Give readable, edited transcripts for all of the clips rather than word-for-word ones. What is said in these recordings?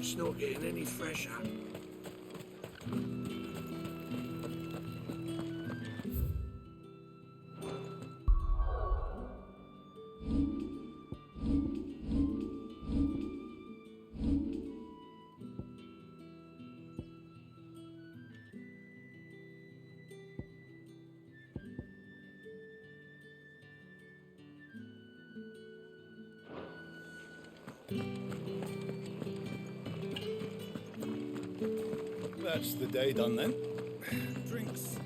It's not getting any fresher. That's the day done then. Drinks.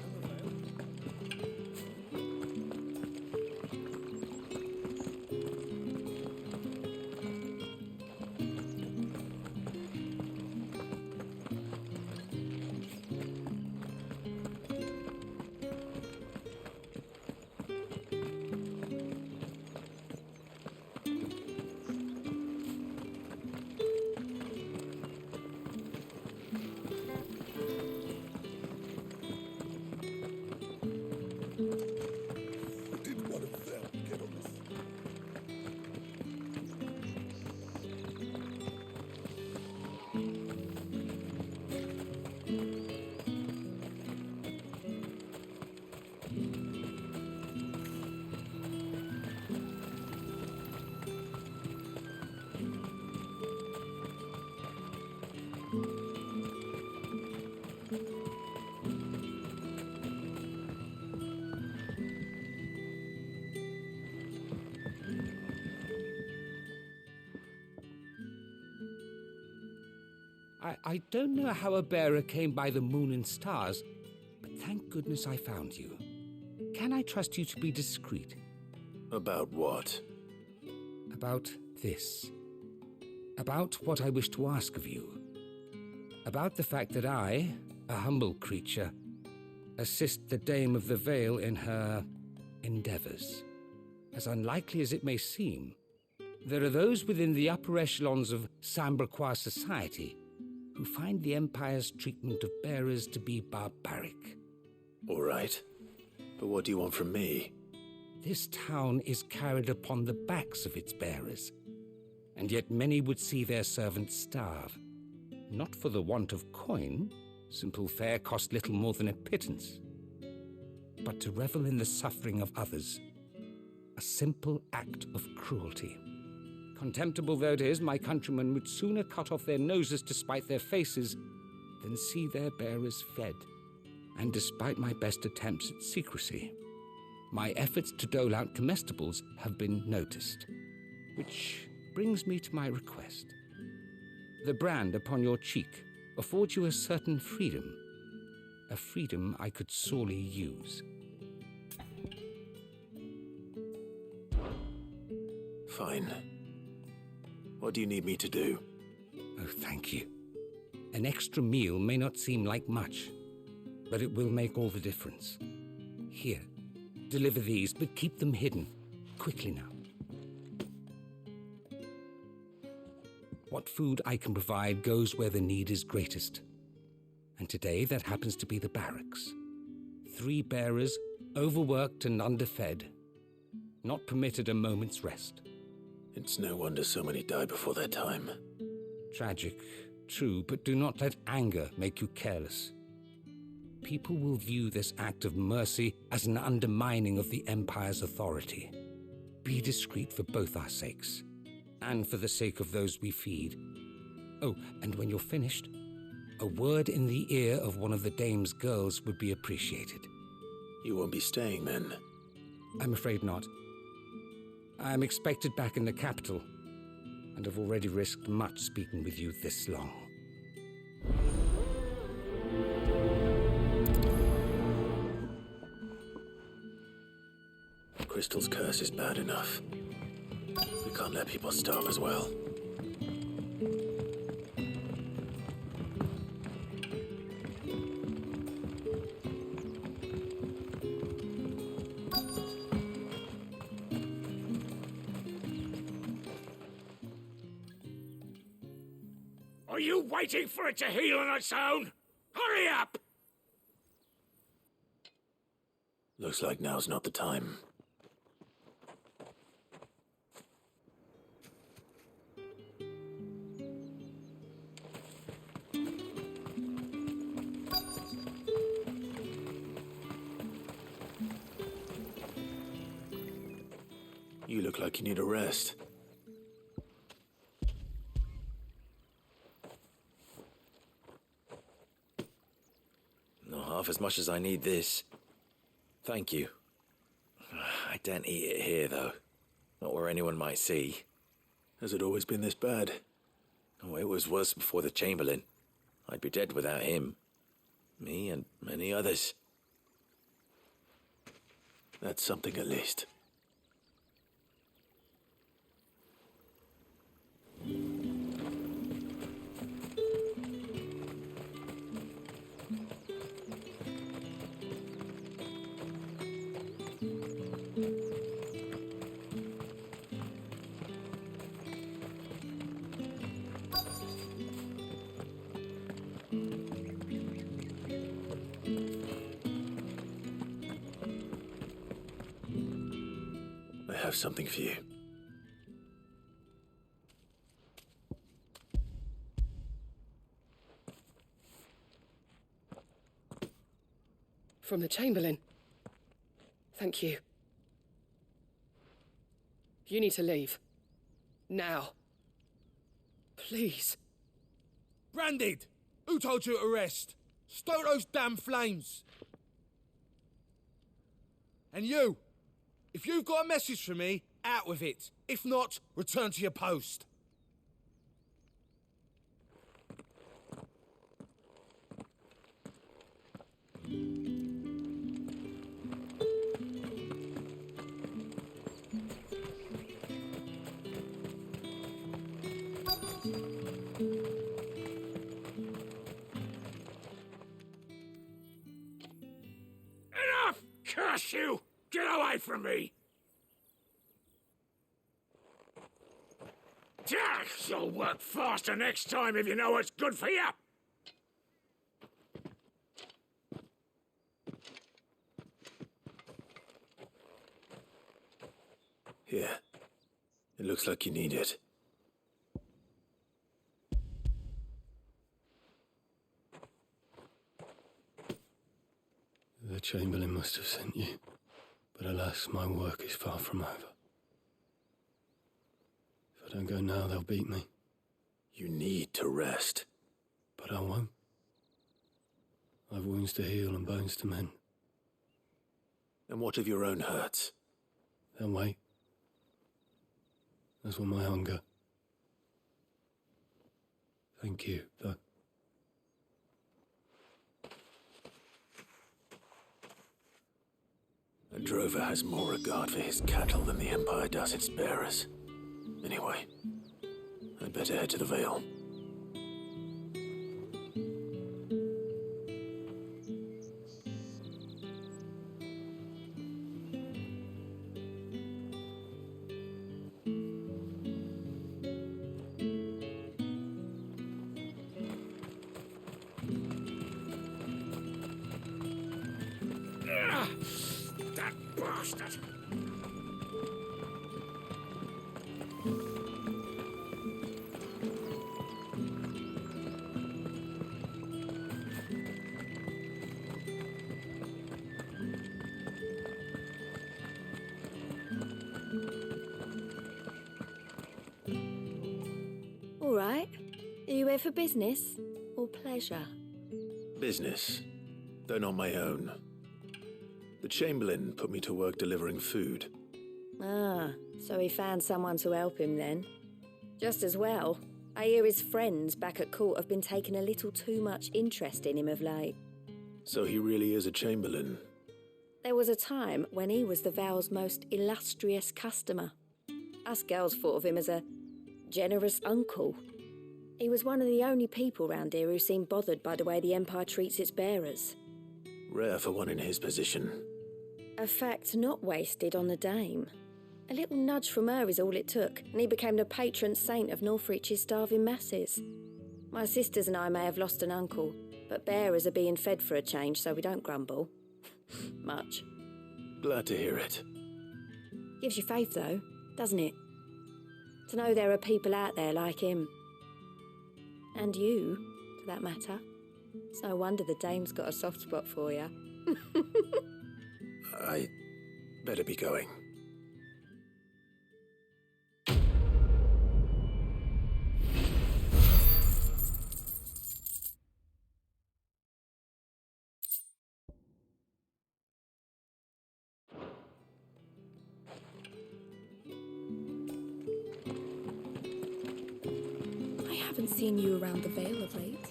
Did one of them get on this? I don't know how a bearer came by the moon and stars, but thank goodness I found you. Can I trust you to be discreet? About what? About this. About what I wish to ask of you. About the fact that I, a humble creature, assist the Dame of the Vale in her endeavors. As unlikely as it may seem, there are those within the upper echelons of Samberquois society who find the Empire's treatment of bearers to be barbaric. All right. But what do you want from me? This town is carried upon the backs of its bearers, and yet many would see their servants starve. Not for the want of coin, simple fare cost little more than a pittance, but to revel in the suffering of others, a simple act of cruelty. Contemptible though it is, my countrymen would sooner cut off their noses to spite their faces than see their bearers fed. And despite my best attempts at secrecy, my efforts to dole out comestibles have been noticed. Which brings me to my request. The brand upon your cheek affords you a certain freedom, a freedom I could sorely use. Fine. What do you need me to do? Oh, thank you. An extra meal may not seem like much, but it will make all the difference. Here, deliver these, but keep them hidden. Quickly now. What food I can provide goes where the need is greatest. And today that happens to be the barracks. 3 bearers, overworked and underfed, not permitted a moment's rest. It's no wonder so many die before their time. Tragic, true, but do not let anger make you careless. People will view this act of mercy as an undermining of the Empire's authority. Be discreet for both our sakes, and for the sake of those we feed. Oh, and when you're finished, a word in the ear of one of the Dame's girls would be appreciated. You won't be staying then? I'm afraid not. I am expected back in the capital, and have already risked much speaking with you this long. Crystal's curse is bad enough. We can't let people starve as well. Are you waiting for it to heal on its own? Hurry up! Looks like now's not the time. You look like you need a rest. Not half as much as I need this. Thank you. I daren't eat it here, though. Not where anyone might see. Has it always been this bad? Oh, it was worse before the Chamberlain. I'd be dead without him. Me and many others. That's something at least. I have something for you. From the Chamberlain. Thank you. You need to leave. Now. Please. Branded! Who told you to rest? Stoke those damn flames! And you! If you've got a message for me, out with it. If not, return to your post. Enough! Curse you! Get away from me! You'll work faster next time if you know what's good for you! Here. It looks like you need it. The Chamberlain must have sent you, but alas, my work is far from over. If I don't go now, they'll beat me. You need to rest. But I won't. I've wounds to heal and bones to mend. And what of your own hurts? They'll wait. As will my hunger. Thank you, though. A drover has more regard for his cattle than the Empire does its bearers. Anyway, I'd better head to the Vale. That bastard! All right. Are you here for business or pleasure? Business, though not my own. The Chamberlain put me to work delivering food. Ah, so he found someone to help him then. Just as well. I hear his friends back at court have been taking a little too much interest in him of late. So he really is a Chamberlain. There was a time when he was the Vale's most illustrious customer. Us girls thought of him as a generous uncle. He was one of the only people round here who seemed bothered by the way the Empire treats its bearers. Rare for one in his position. A fact not wasted on the dame. A little nudge from her is all it took, and he became the patron saint of Northreach's starving masses. My sisters and I may have lost an uncle, but bearers are being fed for a change, so we don't grumble. Much. Glad to hear it. Gives you faith, though, doesn't it? To know there are people out there like him. And you, for that matter. It's no wonder the dame's got a soft spot for you. I better be going. Haven't seen you around the Vale of late.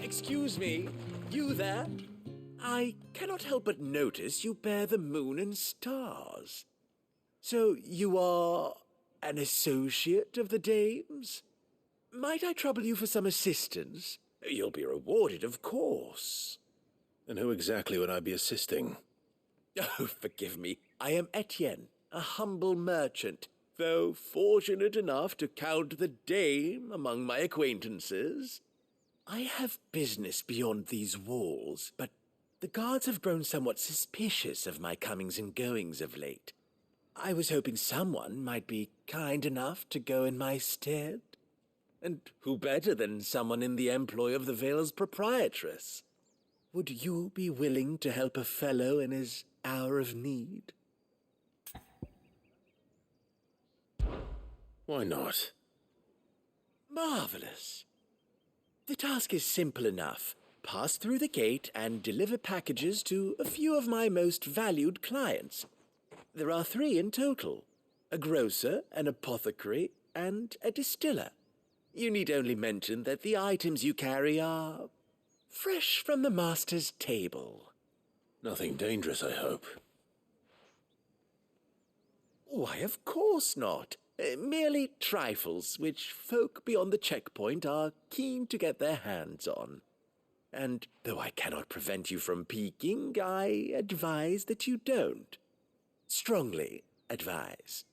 Excuse me, you there? I cannot help but notice you bear the moon and stars. So you are an associate of the dames? Might I trouble you for some assistance? You'll be rewarded, of course. And who exactly would I be assisting? Oh, forgive me. I am Etienne, a humble merchant, though fortunate enough to count the dame among my acquaintances. I have business beyond these walls, but the guards have grown somewhat suspicious of my comings and goings of late. I was hoping someone might be kind enough to go in my stead. And who better than someone in the employ of the Vale's proprietress? Would you be willing to help a fellow in his hour of need? Why not? Marvelous. The task is simple enough. Pass through the gate and deliver packages to a few of my most valued clients. There are 3 in total: a grocer, an apothecary, and a distiller. You need only mention that the items you carry are fresh from the master's table. Nothing dangerous, I hope. Why, of course not. Merely trifles which folk beyond the checkpoint are keen to get their hands on. And though I cannot prevent you from peeking, I advise that you don't. Strongly advise.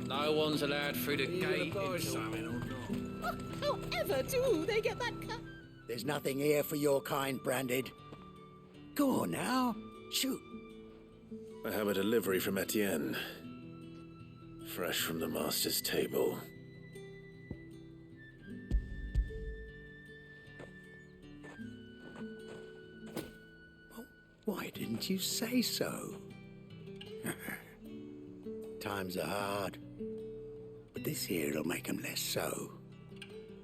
No one's allowed through the gate. However do they get that cut? There's nothing here for your kind, Branded. Go on now. Shoot. I have a delivery from Etienne. Fresh from the master's table. Why didn't you say so? Times are hard. But this here'll make 'em less so.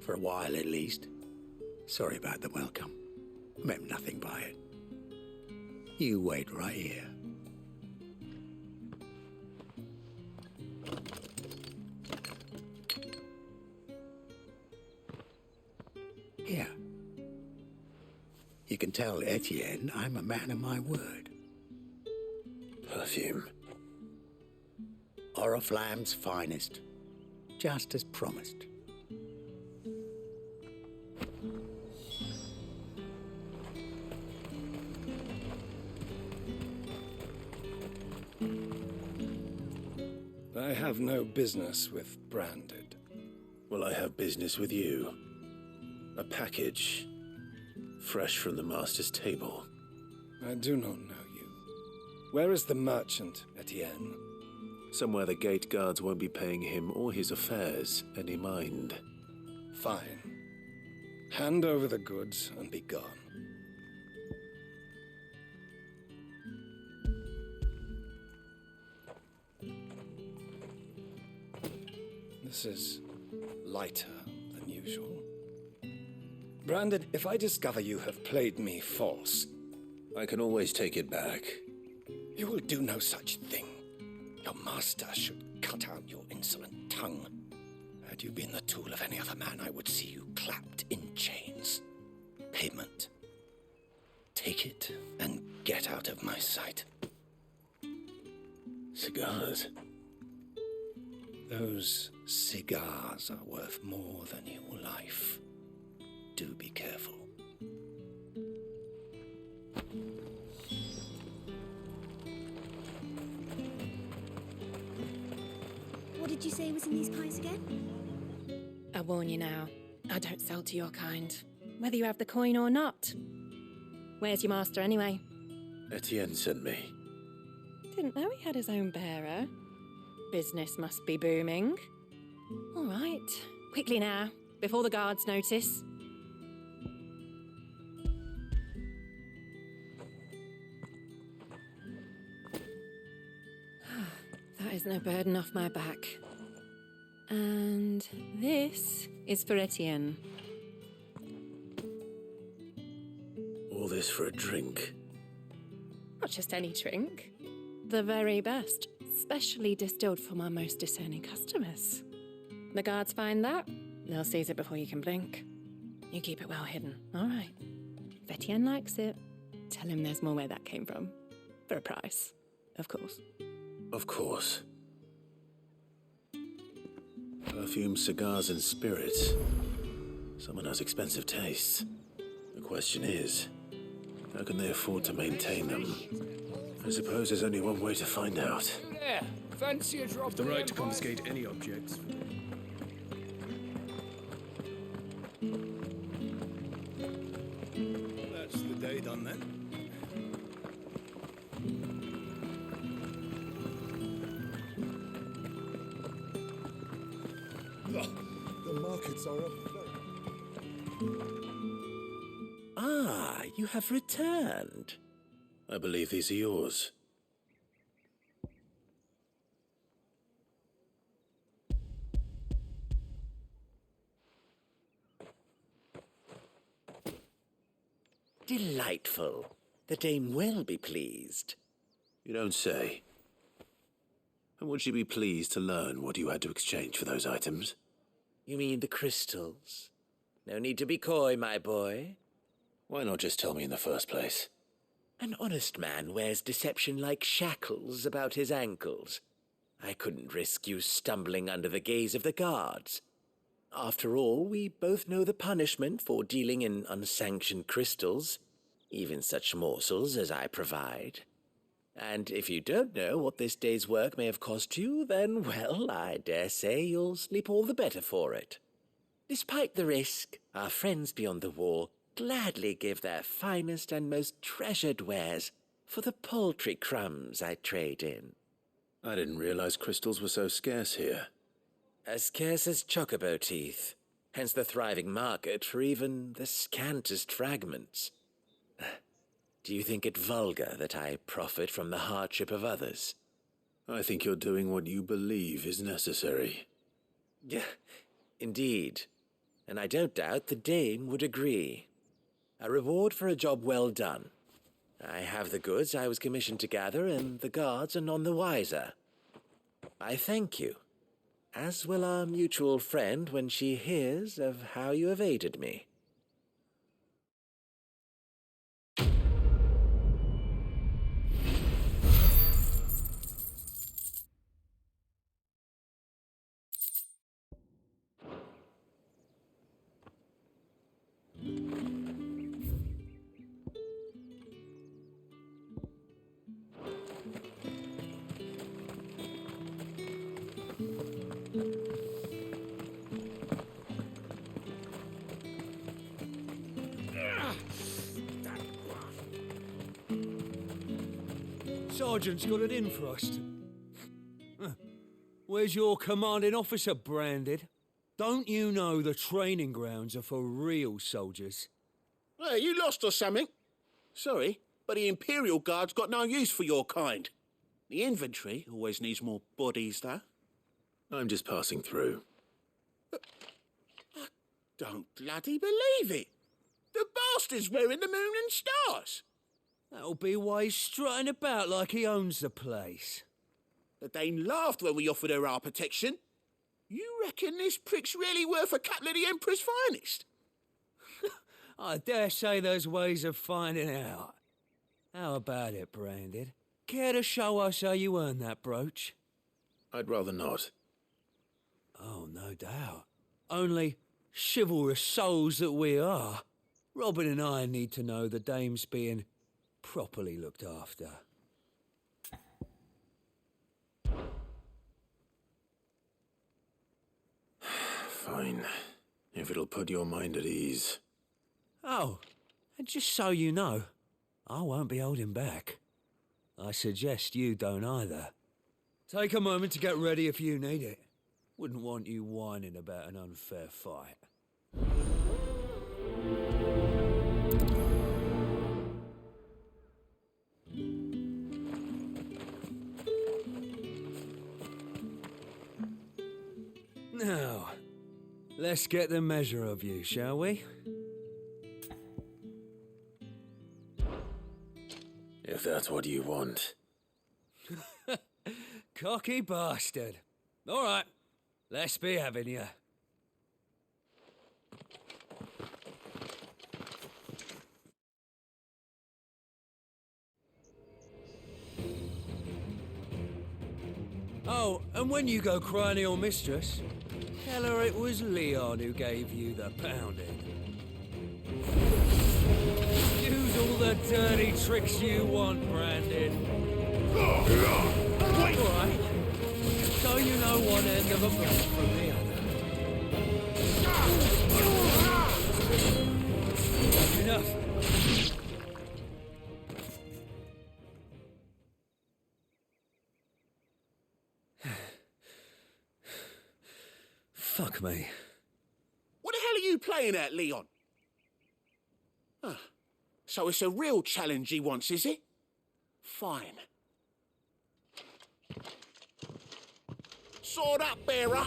For a while, at least. Sorry about the welcome. Meant nothing by it. You wait right here. Here. You can tell Etienne I'm a man of my word. Perfume. Oriflamme's finest. Just as promised. I have no business with Branded. Well, I have business with you. A package. Fresh from the master's table. I do not know you. Where is the merchant, Etienne? Somewhere the gate guards won't be paying him or his affairs any mind. Fine. Hand over the goods and be gone. This is lighter than usual. Branded, if I discover you have played me false... I can always take it back. You will do no such thing. Your master should cut out your insolent tongue. Had you been the tool of any other man, I would see you clapped in chains. Payment. Take it and get out of my sight. Cigars. Those cigars are worth more than your life. Do be careful. What did you say was in these pies again? I warn you now, I don't sell to your kind, whether you have the coin or not. Where's your master anyway? Etienne sent me. Didn't know he had his own bearer. Business must be booming. All right, quickly now, before the guards notice. That is no burden off my back. And this is for Etienne. All this for a drink. Not just any drink. The very best, specially distilled for my most discerning customers. The guards find that, they'll seize it before you can blink. You keep it well hidden, all right? If Etienne likes it, tell him there's more where that came from. For a price, of course. Of course. Perfume, cigars, and spirits. Someone has expensive tastes. The question is, how can they afford to maintain them? I suppose there's only one way to find out. There, fancy a drop. The right to confiscate any objects. That's the day done then. The markets are afloat. Ah, you have returned. I believe these are yours. Delightful. The dame will be pleased. You don't say. And would she be pleased to learn what you had to exchange for those items? You mean the crystals? No need to be coy, my boy. Why not just tell me in the first place? An honest man wears deception like shackles about his ankles. I couldn't risk you stumbling under the gaze of the guards. After all, we both know the punishment for dealing in unsanctioned crystals, even such morsels as I provide. And if you don't know what this day's work may have cost you, then, well, I dare say you'll sleep all the better for it. Despite the risk, our friends beyond the wall gladly give their finest and most treasured wares for the paltry crumbs I trade in. I didn't realize crystals were so scarce here. As scarce as chocobo teeth, hence the thriving market for even the scantest fragments. Do you think it vulgar that I profit from the hardship of others? I think you're doing what you believe is necessary. Yeah, indeed. And I don't doubt the dame would agree. A reward for a job well done. I have the goods I was commissioned to gather, and the guards are none the wiser. I thank you, as will our mutual friend when she hears of how you have aided me. Sergeant's got it in for us. Where's your commanding officer, Branded? Don't you know the training grounds are for real soldiers? Hey, you lost or something? Sorry, but the Imperial Guard's got no use for your kind. The infantry always needs more bodies, though. I'm just passing through. I don't bloody believe it. The bastard's wearing the moon and stars. That'll be why he's strutting about like he owns the place. The Dane laughed when we offered her our protection. You reckon this prick's really worth a couple of the Emperor's finest? I dare say there's ways of finding out. How about it, Branded? Care to show us how you earned that brooch? I'd rather not. Oh, no doubt. Only chivalrous souls that we are, Robin and I need to know the dame's being properly looked after. Fine. If it'll put your mind at ease. Oh, and just so you know, I won't be holding back. I suggest you don't either. Take a moment to get ready if you need it. Wouldn't want you whining about an unfair fight. Now, let's get the measure of you, shall we? If that's what you want. Cocky bastard. All right, let's be having you. Oh, and when you go crying to your mistress, tell her it was Leon who gave you the pounding. Use all the dirty tricks you want, Brandon. All right, so you know one end of a blade from the other. Enough. Fuck me. What the hell are you playing at, Leon? Ah, so it's a real challenge he wants, is it? Fine. Sword up, bearer.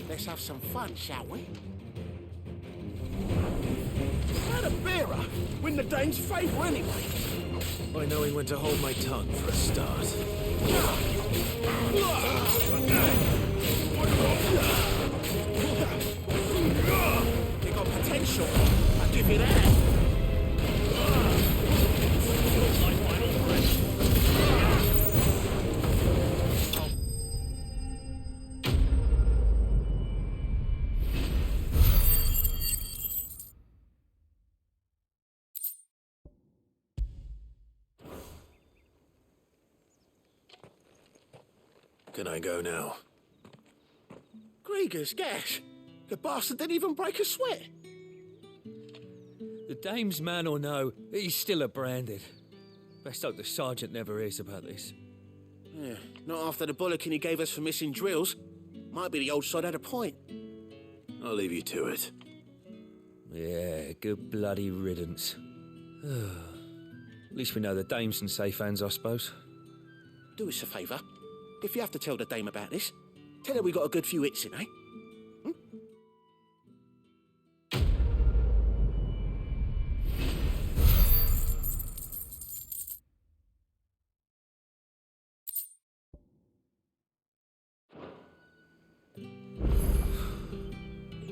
Let's have some fun, shall we? How'd a bearer win the Dane's favour anyway? By knowing when to hold my tongue for a start. You got potential. I'll give you that. Can I go now? Grieger's gas. The bastard didn't even break a sweat. The dame's man or no, he's still a Branded. Best hope the sergeant never hears about this. Yeah, not after the bollocking he gave us for missing drills. Might be the old sod had a point. I'll leave you to it. Yeah, good bloody riddance. At least we know the dame's in safe hands, I suppose. Do us a favour. If you have to tell the dame about this, tell her we got a good few hits in, eh?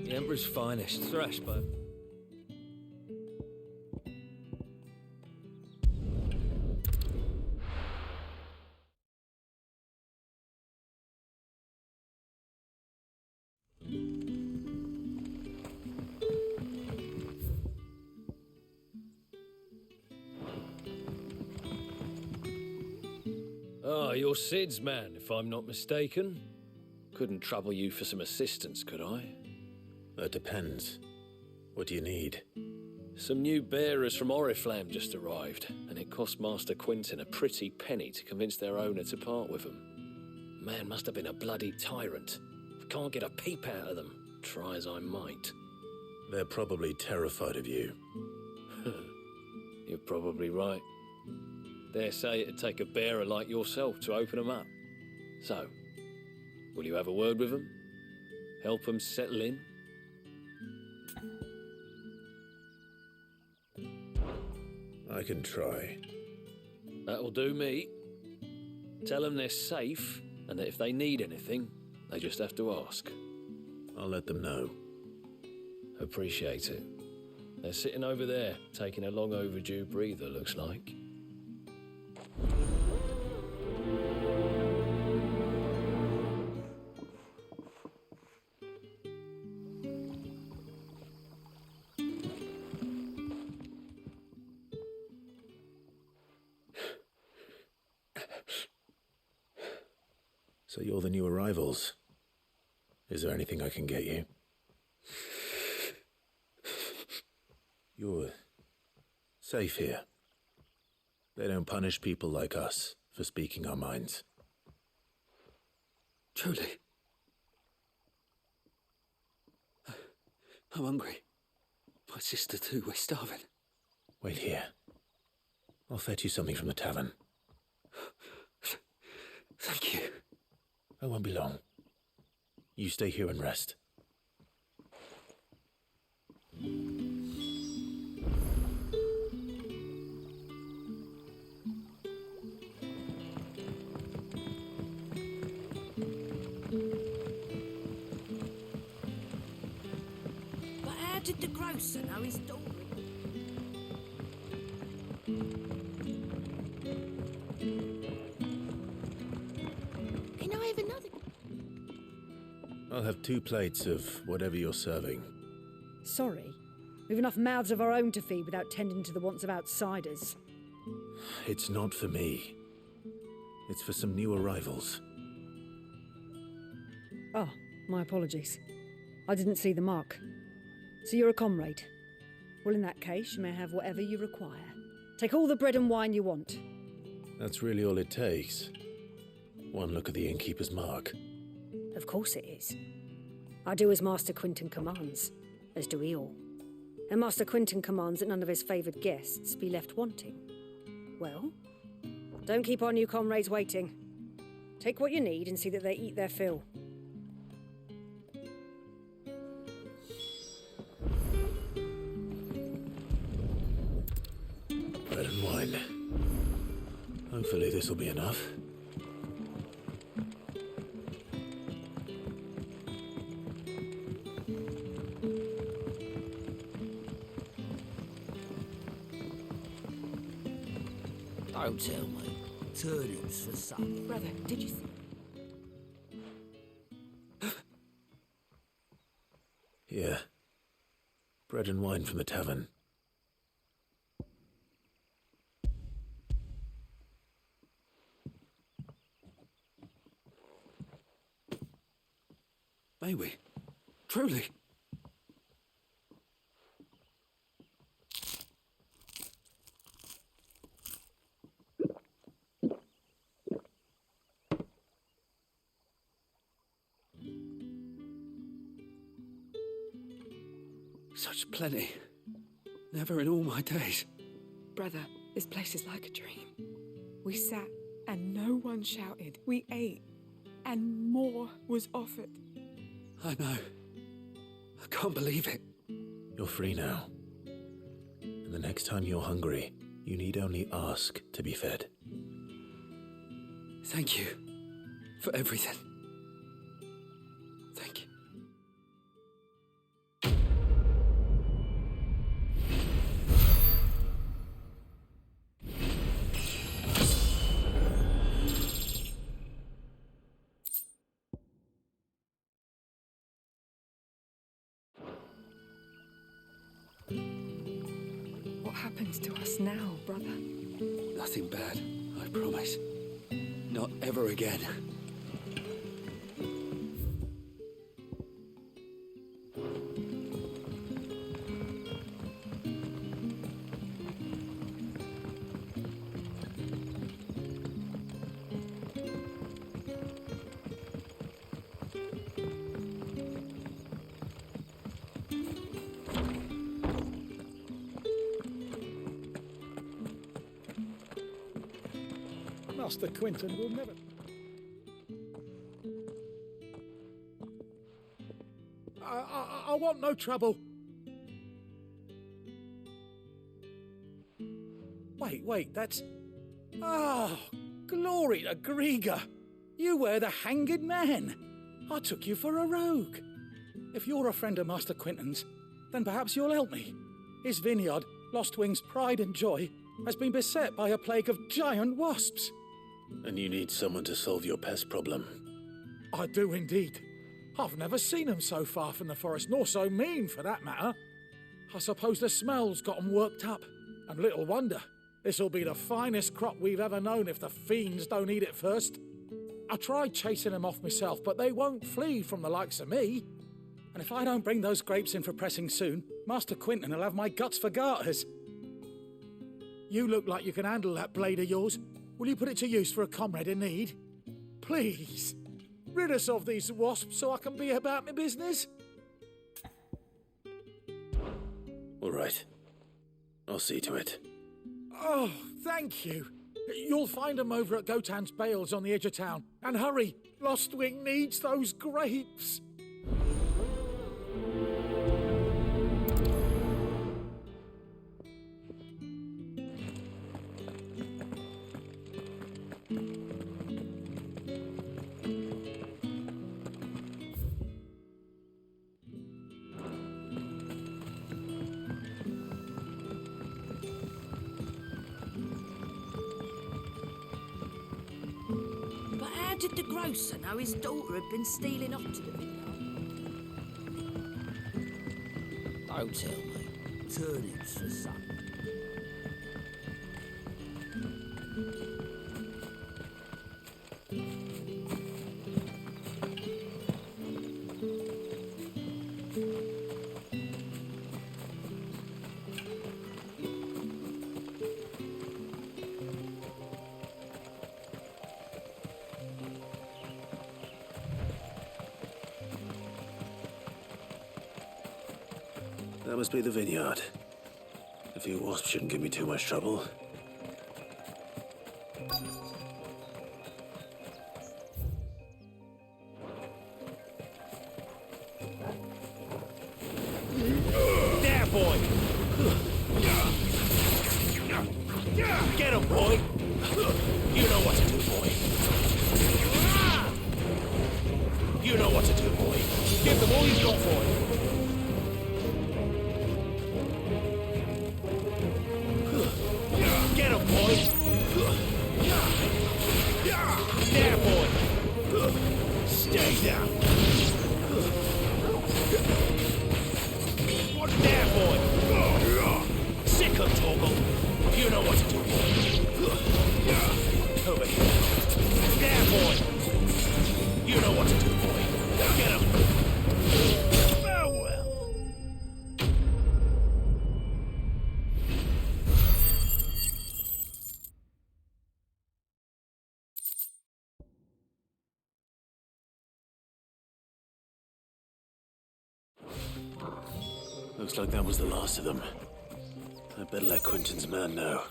The Emperor's finest, thrash bow. Ah, you're Sid's man, if I'm not mistaken. Couldn't trouble you for some assistance, could I? That depends. What do you need? Some new bearers from Oriflamme just arrived, and it cost Master Quentin a pretty penny to convince their owner to part with them. Man must have been a bloody tyrant. Can't get a peep out of them, try as I might. They're probably terrified of you. You're probably right. Dare say it'd take a bearer like yourself to open them up. So, will you have a word with them? Help them settle in? I can try. That'll do me. Tell them they're safe, and that if they need anything, they just have to ask. I'll let them know. Appreciate it. They're sitting over there, taking a long overdue breather, looks like. So you're the new arrivals. Is there anything I can get you? You're safe here. They don't punish people like us for speaking our minds. Truly. I'm hungry. My sister too, we're starving. Wait here. I'll fetch you something from the tavern. Thank you. I won't be long. You stay here and rest. But how did the grocer know his daughter? Can I have another? I'll have 2 plates of whatever you're serving. Sorry. We've enough mouths of our own to feed without tending to the wants of outsiders. It's not for me. It's for some new arrivals. Oh, my apologies. I didn't see the mark. So you're a comrade. Well, in that case, you may have whatever you require. Take all the bread and wine you want. That's really all it takes. One look at the innkeeper's mark. Of course it is. I do as Master Quinton commands, as do we all. And Master Quinton commands that none of his favoured guests be left wanting. Well, don't keep our new comrades waiting. Take what you need and see that they eat their fill. Bread and wine. Hopefully this will be enough. Don't tell me. Turnings for supper. Brother, did you see? Here. Bread and wine from the tavern. May we? Truly? Such plenty. Never in all my days. Brother, this place is like a dream. We sat and no one shouted. We ate and more was offered. I know. I can't believe it. You're free now. And the next time you're hungry, you need only ask to be fed. Thank you for everything. Thank you. What happens to us now, brother? Nothing bad, I promise. Not ever again. Master Quinton will never... I want no trouble. Wait, that's... Oh, glory to Grieger. You were the hanged man. I took you for a rogue. If you're a friend of Master Quinton's, then perhaps you'll help me. His vineyard, Lostwing's pride and joy, has been beset by a plague of giant wasps. And you need someone to solve your pest problem. I do indeed. I've never seen them so far from the forest, nor so mean, for that matter. I suppose the smell's got 'em worked up. And little wonder. This'll be the finest crop we've ever known if the fiends don't eat it first. I tried chasing them off myself, but they won't flee from the likes of me. And if I don't bring those grapes in for pressing soon, Master Quinton will have my guts for garters. You look like you can handle that blade of yours. Will you put it to use for a comrade in need? Please. Rid us of these wasps so I can be about my business. All right. I'll see to it. Oh, thank you. You'll find them over at Gotan's Bales on the edge of town. And hurry, Lostwing needs those grapes. But how did the grocer know his daughter had been stealing off to the vineyard? Don't tell me. Turnips for supper. That must be the vineyard. A few wasps shouldn't give me too much trouble. There, boy! Get him, boy! You know what to do, boy. You know what to do, boy. Give them all you've got for it. Get him, boy! There, boy! Stay down! There, boy! Sick of Torgal! You know what to do, boy! Over here! There, boy! You know what to do, boy! Get him! Farewell! Looks like that was the last of them. I'd better let Quentin's man know.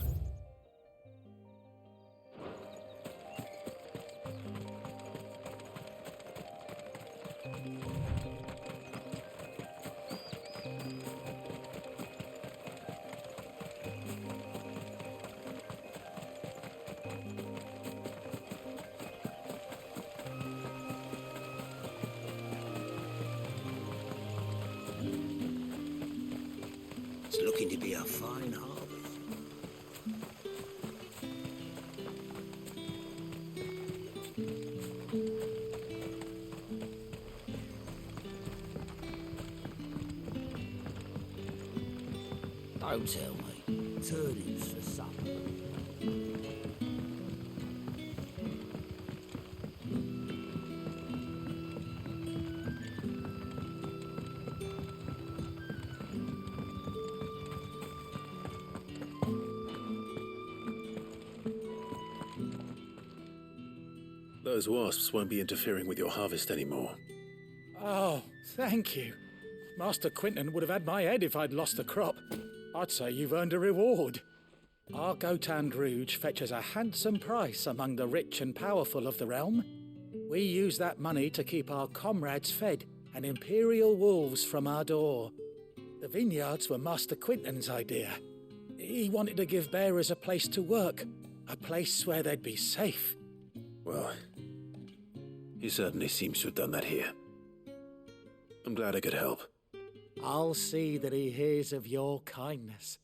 It's looking to be a fine harvest. Don't tell me. Turnips for supper. Those wasps won't be interfering with your harvest anymore. Oh, thank you. Master Quinton would have had my head if I'd lost the crop. I'd say you've earned a reward. Our Gotan Rouge fetches a handsome price among the rich and powerful of the realm. We use that money to keep our comrades fed and imperial wolves from our door. The vineyards were Master Quinton's idea. He wanted to give bearers a place to work, a place where they'd be safe. Well, he certainly seems to have done that here. I'm glad I could help. I'll see that he hears of your kindness.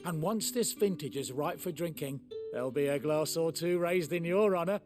And once this vintage is ripe for drinking, there'll be a glass or two raised in your honour.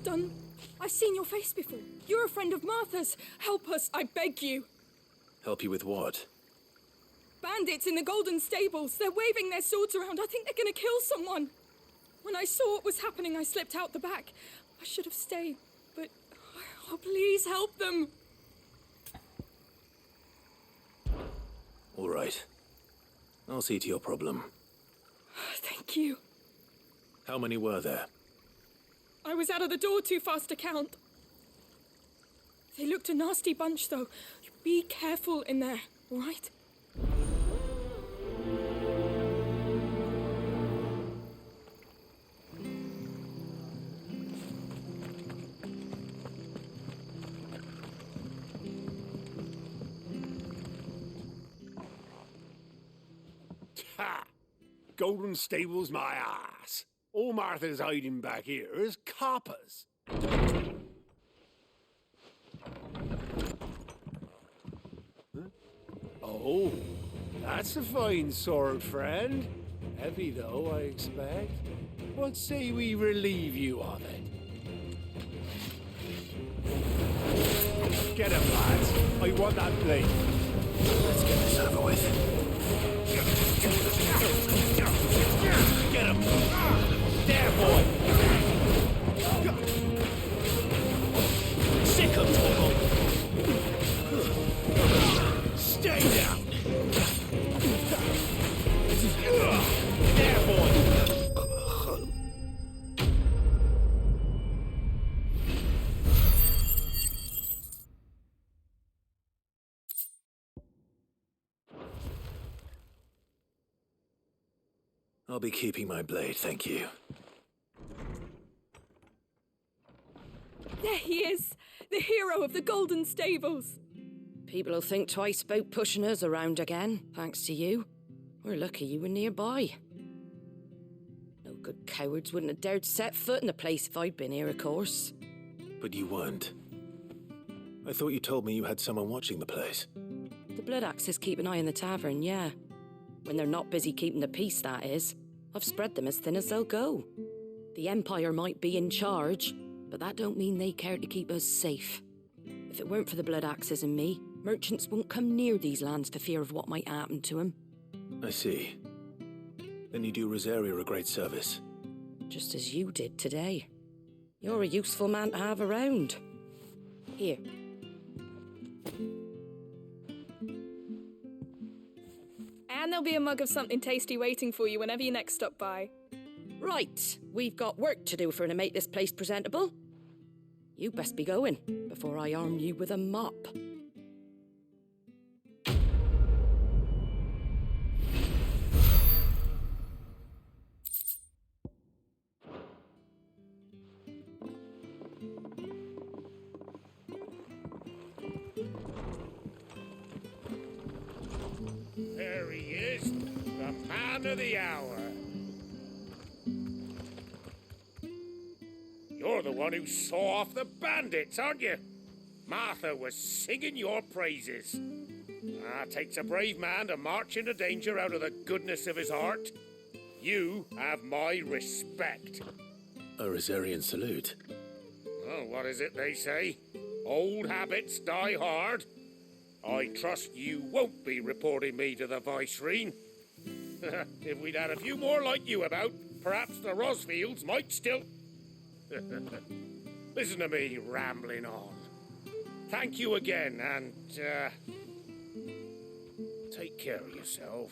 done. I've seen your face before. You're a friend of Martha's. Help us, I beg you. Help you with what? Bandits in the Golden Stables. They're waving their swords around. I think they're going to kill someone. When I saw what was happening, I slipped out the back. I should have stayed, but... Oh, please help them. All right. I'll see to your problem. Thank you. How many were there? I was out of the door too fast to count. They looked a nasty bunch, though. Be careful in there, all right? Ha! Golden Stables my ass. All Martha's hiding back here is coppers. Huh? Oh, that's a fine sword, friend. Heavy though, I expect. What say we relieve you of it? Get him, lads. I want that blade. Let's get this over with. Get him! There, boy! Sick of trouble! Stay down! There, boy! I'll be keeping my blade, thank you. There he is, the hero of the Golden Stables. People will think twice about pushing us around again, thanks to you. We're lucky you were nearby. No good cowards wouldn't have dared set foot in the place if I'd been here, of course. But you weren't. I thought you told me you had someone watching the place. The Blood Axes keep an eye on the tavern, yeah. When they're not busy keeping the peace, that is. I've spread them as thin as they'll go. The Empire might be in charge, but that don't mean they care to keep us safe. If it weren't for the Blood Axes and me, merchants won't come near these lands for fear of what might happen to them. I see. Then you do Rosaria a great service. Just as you did today. You're a useful man to have around. Here. And there'll be a mug of something tasty waiting for you whenever you next stop by. Right, we've got work to do for to make this place presentable. You best be going, before I arm you with a mop. There he is, the man of the hour. You're the one who saw off the bandits, aren't you? Martha was singing your praises. Takes a brave man to march into danger out of the goodness of his heart. You have my respect. A Rosarian salute. Oh, what is it they say? Old habits die hard. I trust you won't be reporting me to the Viceroy. If we'd had a few more like you about, perhaps the Rosfields might still... Listen to me rambling on. Thank you again, and, take care of yourself.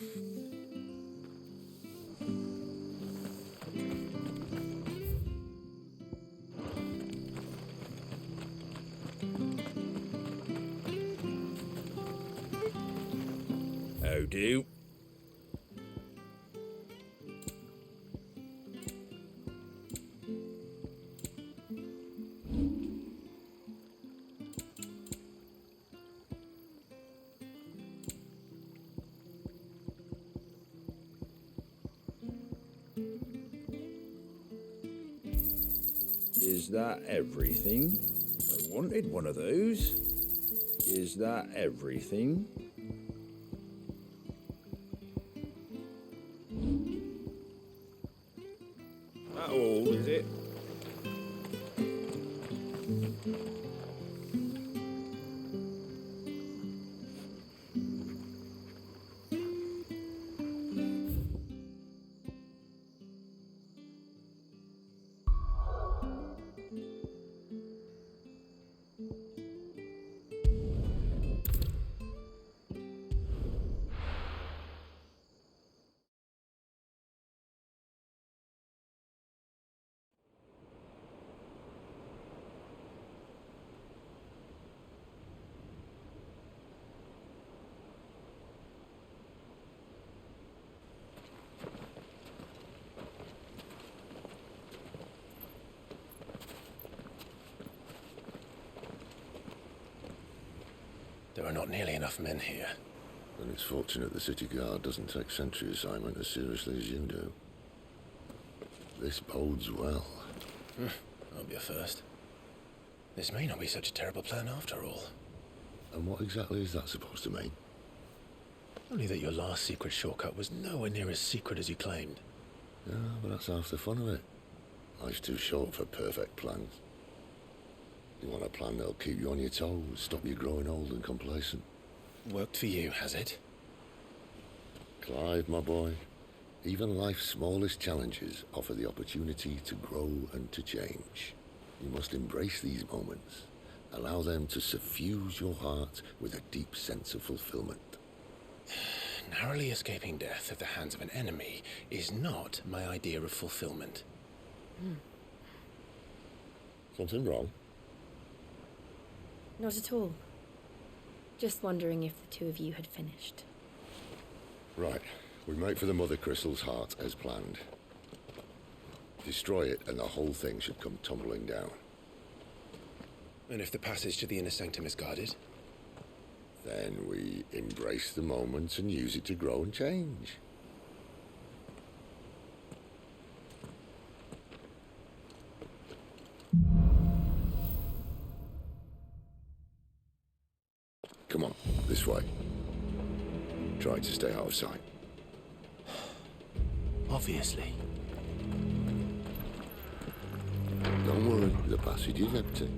How do? Is that everything? I wanted one of those. Is that everything? That all, is it? are not nearly enough men here. Then it's fortunate the city guard doesn't take sentry assignment as seriously as you do. This bodes well. I'll be a first. This may not be such a terrible plan after all. And what exactly is that supposed to mean? Only that your last secret shortcut was nowhere near as secret as you claimed. Yeah, but that's half the fun of it. Life's too short for perfect plans. You want a plan that'll keep you on your toes, stop you growing old and complacent. Worked for you, has it? Clive, my boy, even life's smallest challenges offer the opportunity to grow and to change. You must embrace these moments. Allow them to suffuse your heart with a deep sense of fulfillment. Narrowly escaping death at the hands of an enemy is not my idea of fulfillment. Something wrong? Not at all. Just wondering if the two of you had finished. Right. We make for the Mother Crystal's heart as planned. Destroy it and the whole thing should come tumbling down. And if the passage to the inner sanctum is guarded? Then we embrace the moment and use it to grow and change. Come on, this way. Try to stay out of sight. Obviously. Don't worry, the passage is empty.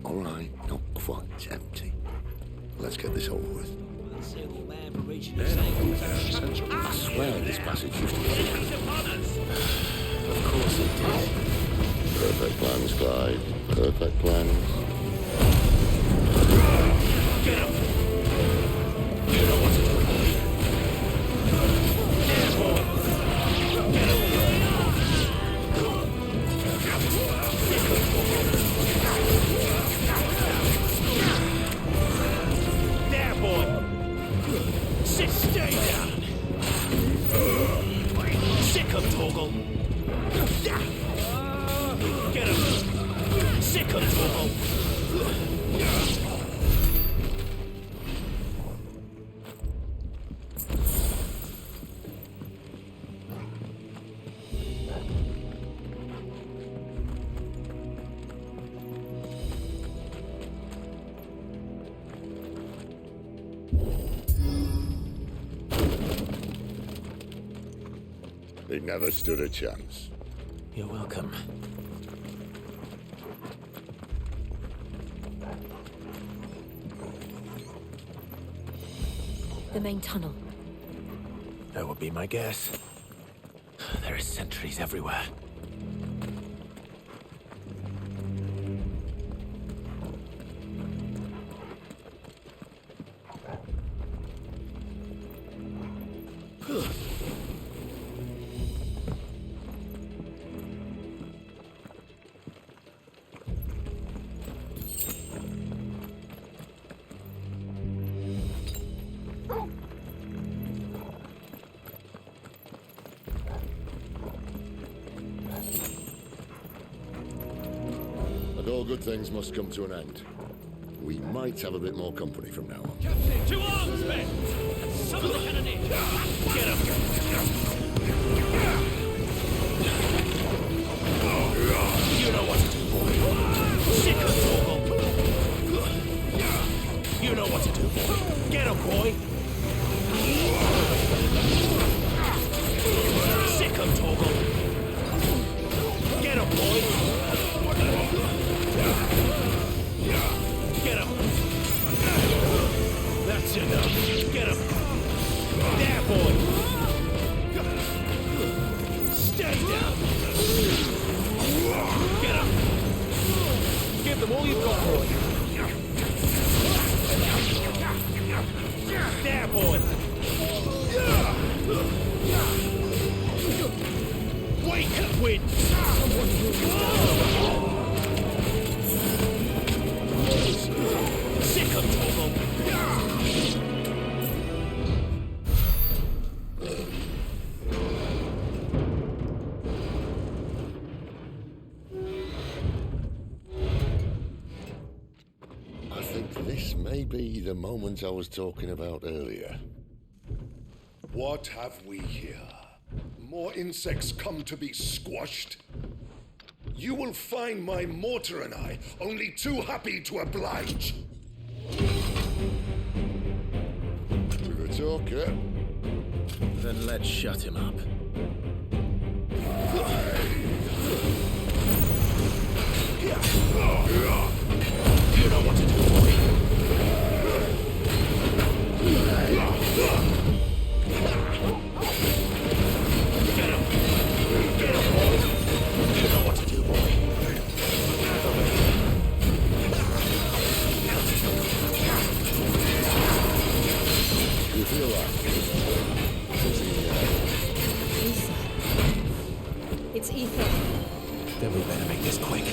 All right, not quite empty. Let's get this over with. I swear this passage used to be secret. Of course it did. Perfect plans, Clyde. Perfect plans. Get him! You know what to do, boy. Yeah, boy. Get him! There, boy. Stay down. Sick of Torgal. Get him. Sick of Torgal. He never stood a chance. You're welcome. The main tunnel. That would be my guess. There are sentries everywhere. And all good things must come to an end. We might have a bit more company from now on. Captain, to arms, men! Summon the cannoneer! Get him! You know what to do, boy. Sick of Torgal. You know what to do, boy. Get him, boy. Sick of Torgal. Get him, boy. Get him. That's enough. Get him. There, boy. Stay down. Get him. all you've got, boy. There, boy. Wake up, Win. Sick of Toggle. I think this may be the moment I was talking about earlier. What have we here? More insects come to be squashed? You will find my mortar and I only too happy to oblige. With a talker. Then let's shut him up. You know what to do, boy. Get him. Get him, boy. You know what to do, boy. You feel that? It's Ether. Then we better make this quick.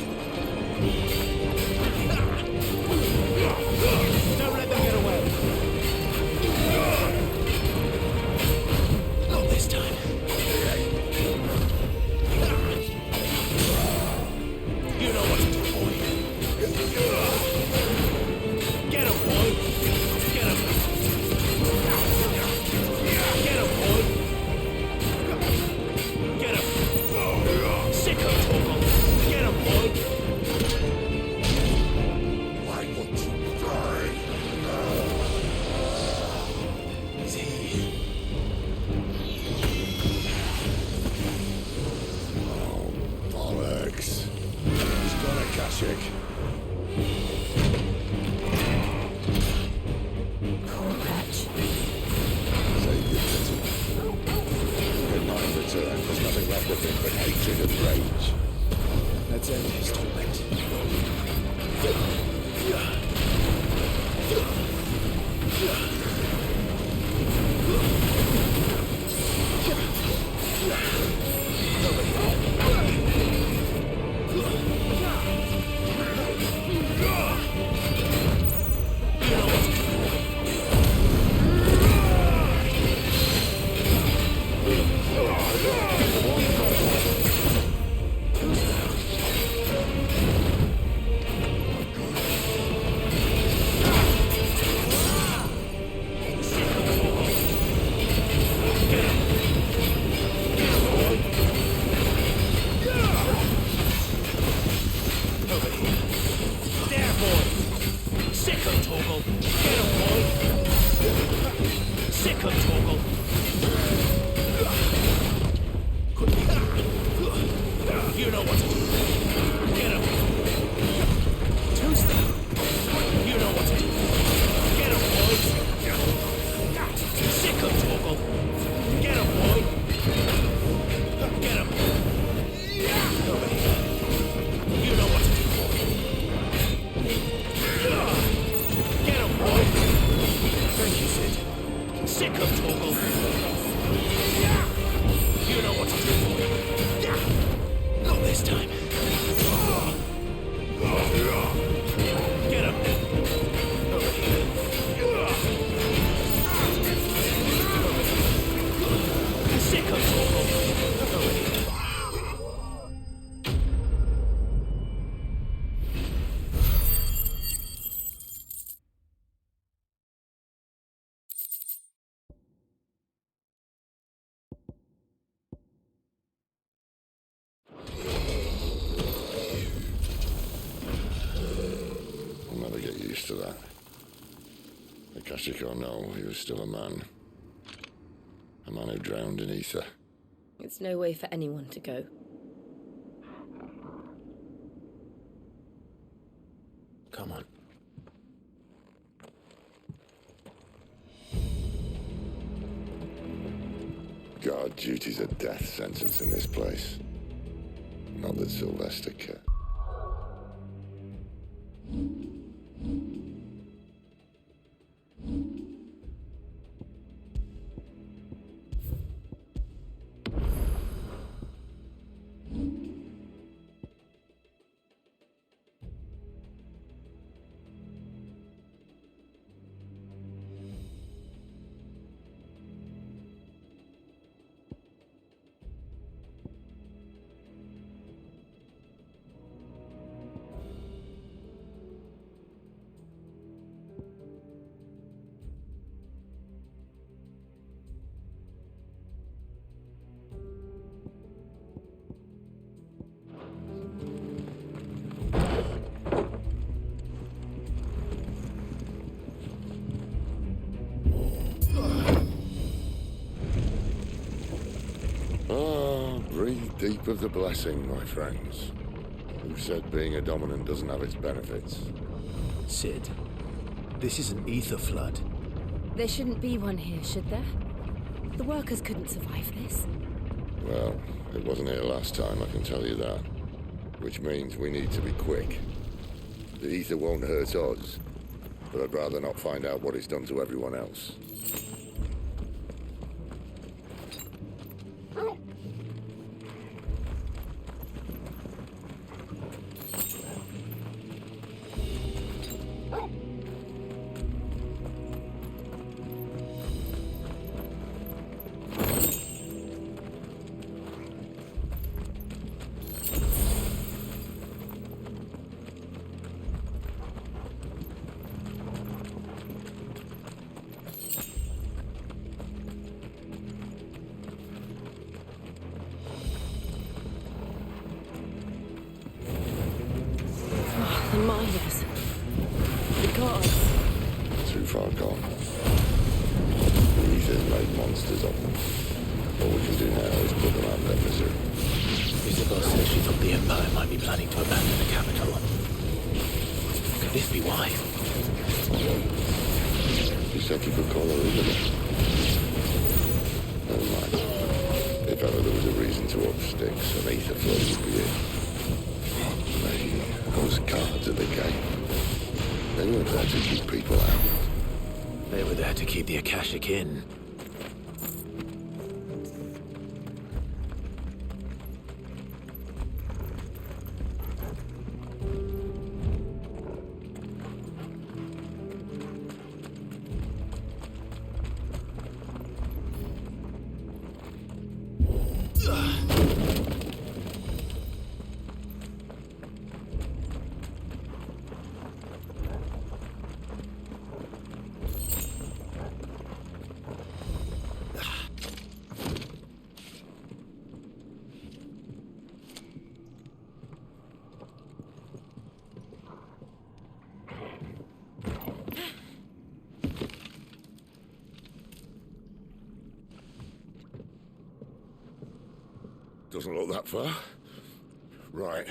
Don't let them get away. Not this time. You know what to do, boy. Get him, boy. Get him. Get him, boy. Get him. Sick of Toggle. Get him, boy. Why won't you die? Oh, bollocks. He's got a Kashyyyk. Poor wretch. Save your pity. When mine return, there's nothing left of him but hatred and rage. Let's end his torment. There, boy. Sick of Toggle. Get him, boy. Sick of Toggle. You know what to do. Get him. Tuesday. You know what to do. Get him, boy. Sick of Toggle. Get him, boy. Get him. You know what to do, boy. Get him, boy. Thank you, Sid. Sick of Toggle. You know what to do, boy. Not this time. Get him. Sick of Toggle. I'll never get used to that. The Kashyyyk or no, he was still a man. A man who drowned in ether. It's no way for anyone to go. Come on. Guard duty's a death sentence in this place. Not that Sylvester cared. Keep of the blessing, my friends. Who said being a dominant doesn't have its benefits? Cid, this is an ether flood. There shouldn't be one here, should there? The workers couldn't survive this. Well, it wasn't here last time, I can tell you that. Which means we need to be quick. The ether won't hurt us, but I'd rather not find out what it's done to everyone else. The miners. The gods. Too far gone. The ether made monsters of them. All we can do now is put them out of their misery. Isabel said she thought the Empire might be planning to abandon the capital. Could this be why? She said you could call her Isabel. Never mind. If ever there was a reason to up sticks, an ether flood would be it. Maybe those guards at the gate. They weren't there to keep people out. They were there to keep the Akashic in. Doesn't look that far. Right.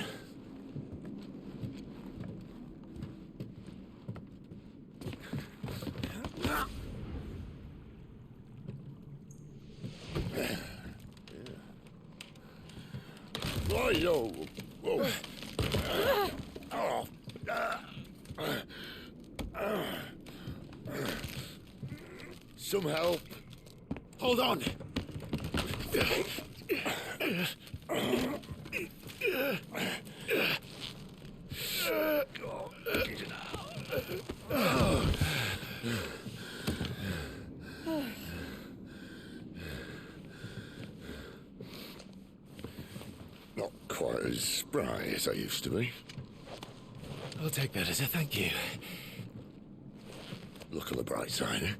Right-yo. Whoa. Some help. Hold on! Not quite as spry as I used to be. I'll take that as a thank you. Look on the bright side, eh?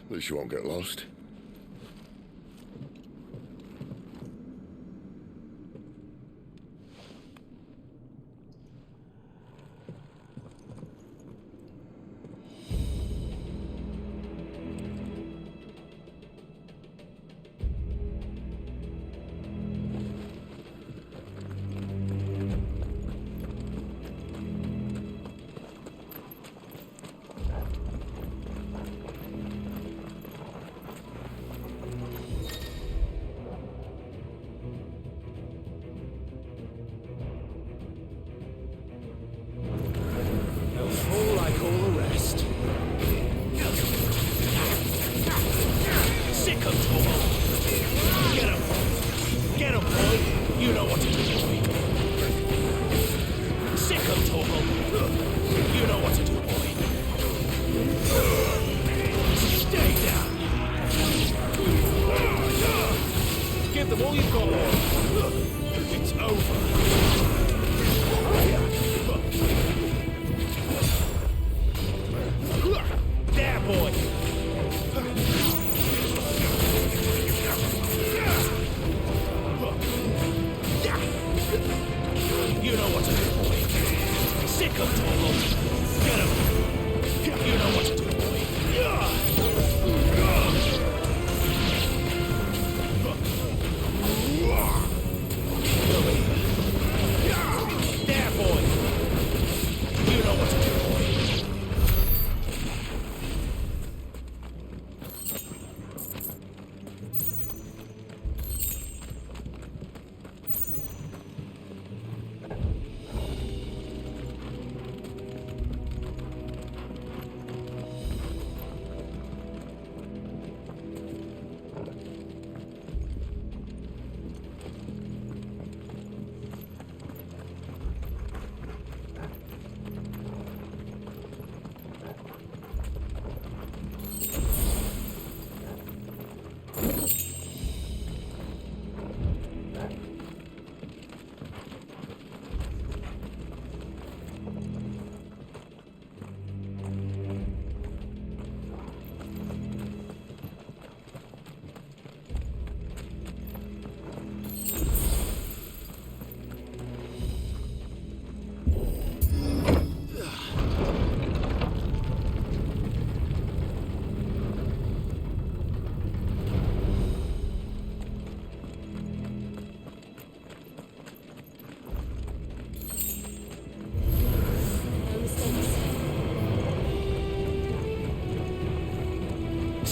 At least you won't get lost.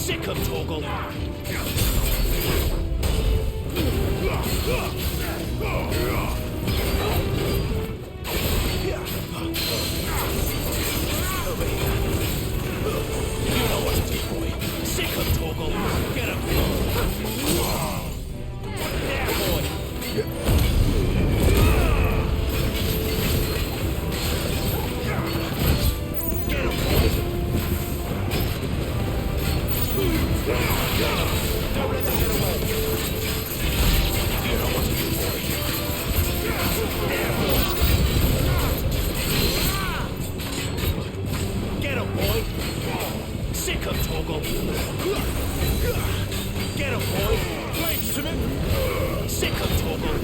Sick of Torgal. Over here. You know what to do, boy. Sick of Torgal. Get him. There, boy. Get him, boy. Don't let them get away. You know what to do, boy. There, boy. Get him, boy. Sick of Torgal. Get him, boy. Blades to me. Sick of Torgal.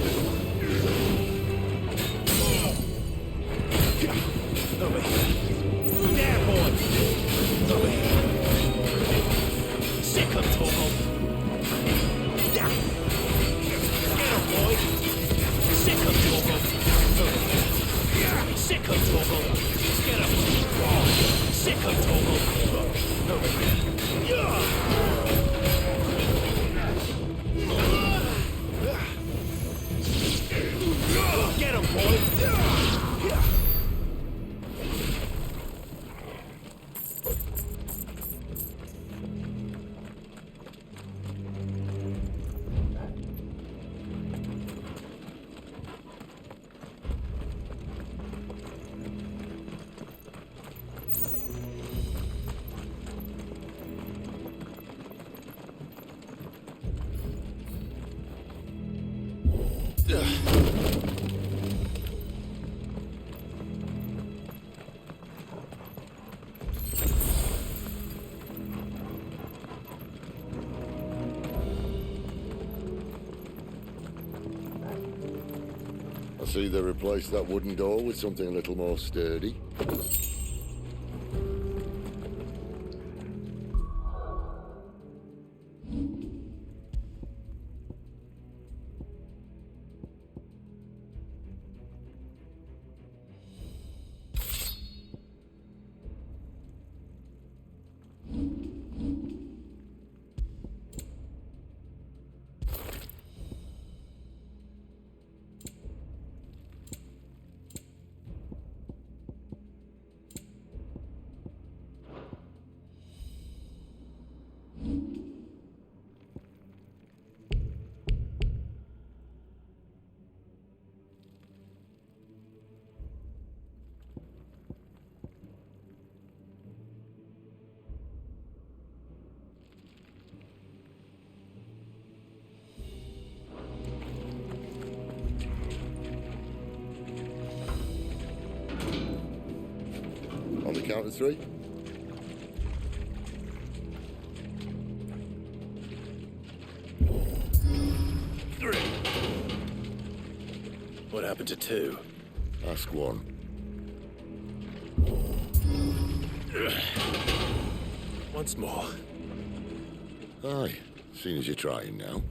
Over here. There, boy. Over here. Sick of Torgal. Get him, boy. Sick of Torgal. Over here. Sick of Torgal. Get him. Sick of Torgal. Over here. Get him, boy. I see they replaced that wooden door with something a little more sturdy. On the count of 3. What happened to 2? Ask 1. Once more. Aye, seeing as you're trying now.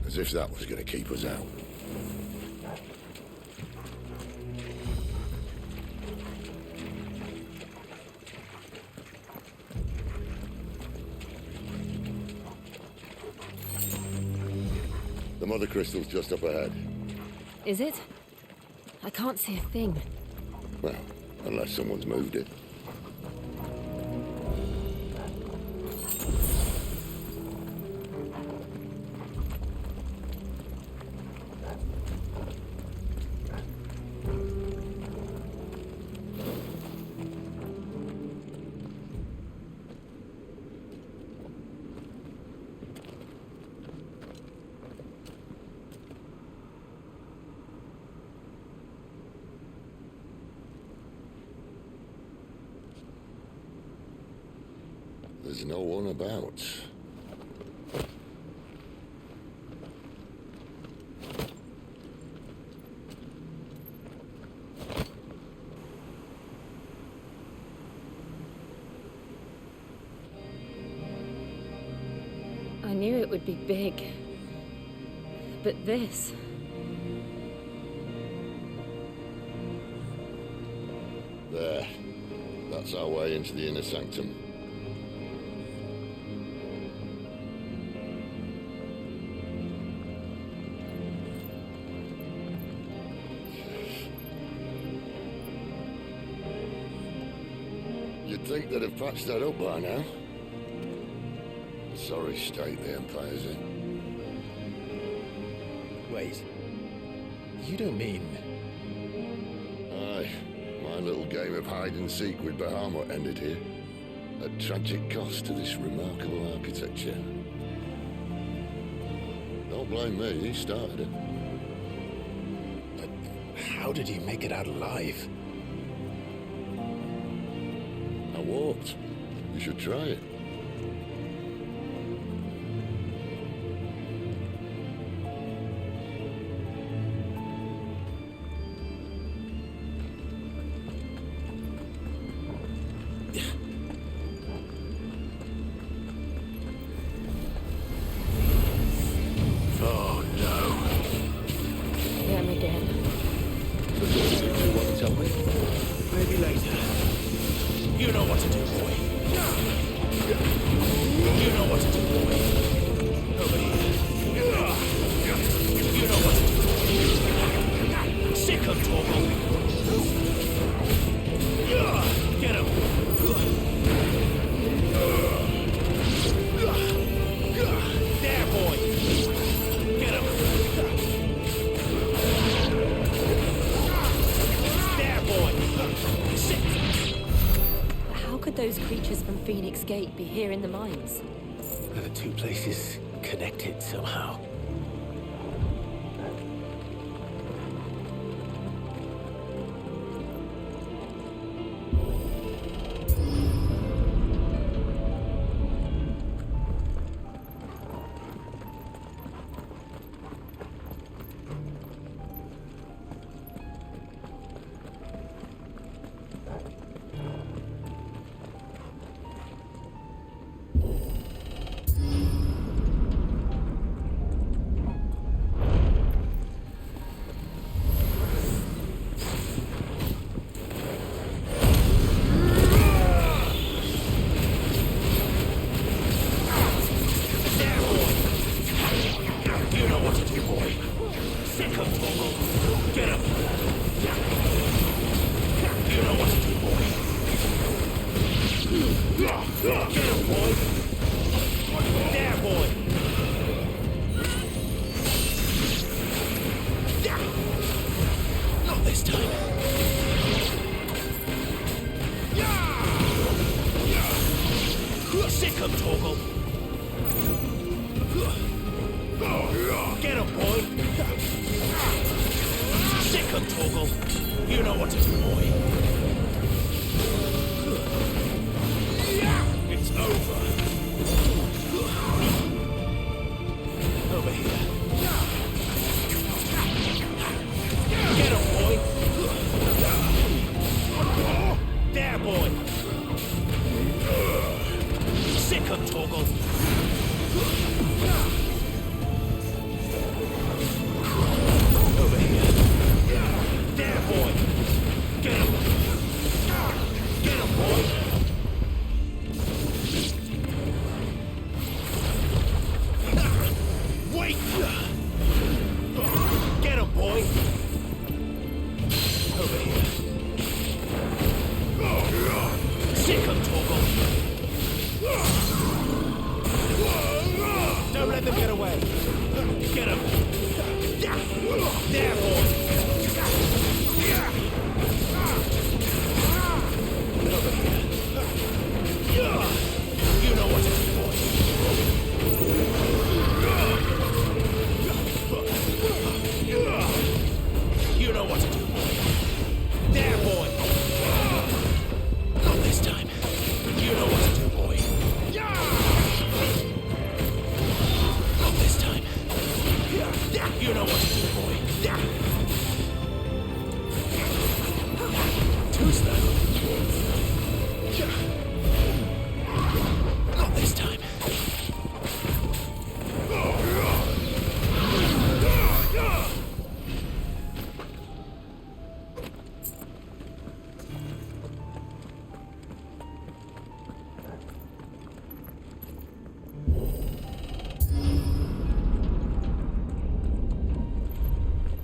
As if that was going to keep us out. The Mother Crystal's just up ahead. Is it? I can't see a thing. Well, unless someone's moved it. There's no one about. I knew it would be big. But this... There. That's our way into the inner sanctum. You'd think they'd have patched that up by now. Sorry state the Empire's in. Wait. You don't mean... Aye. My little game of hide-and-seek with Bahamut ended here. At tragic cost to this remarkable architecture. Don't blame me, he started it. But how did you make it out alive? I walked. You should try it. Oh no. Them again. You want to tell me? Maybe later. You know what to do, boy. You know what to do, boy. Over here. You know what to do, boy. Sick of Torgal. Get him. There, boy. Get him. There, boy. Sit. How could those creatures from Phoenix Gate be here in the mines? Are the two places connected somehow?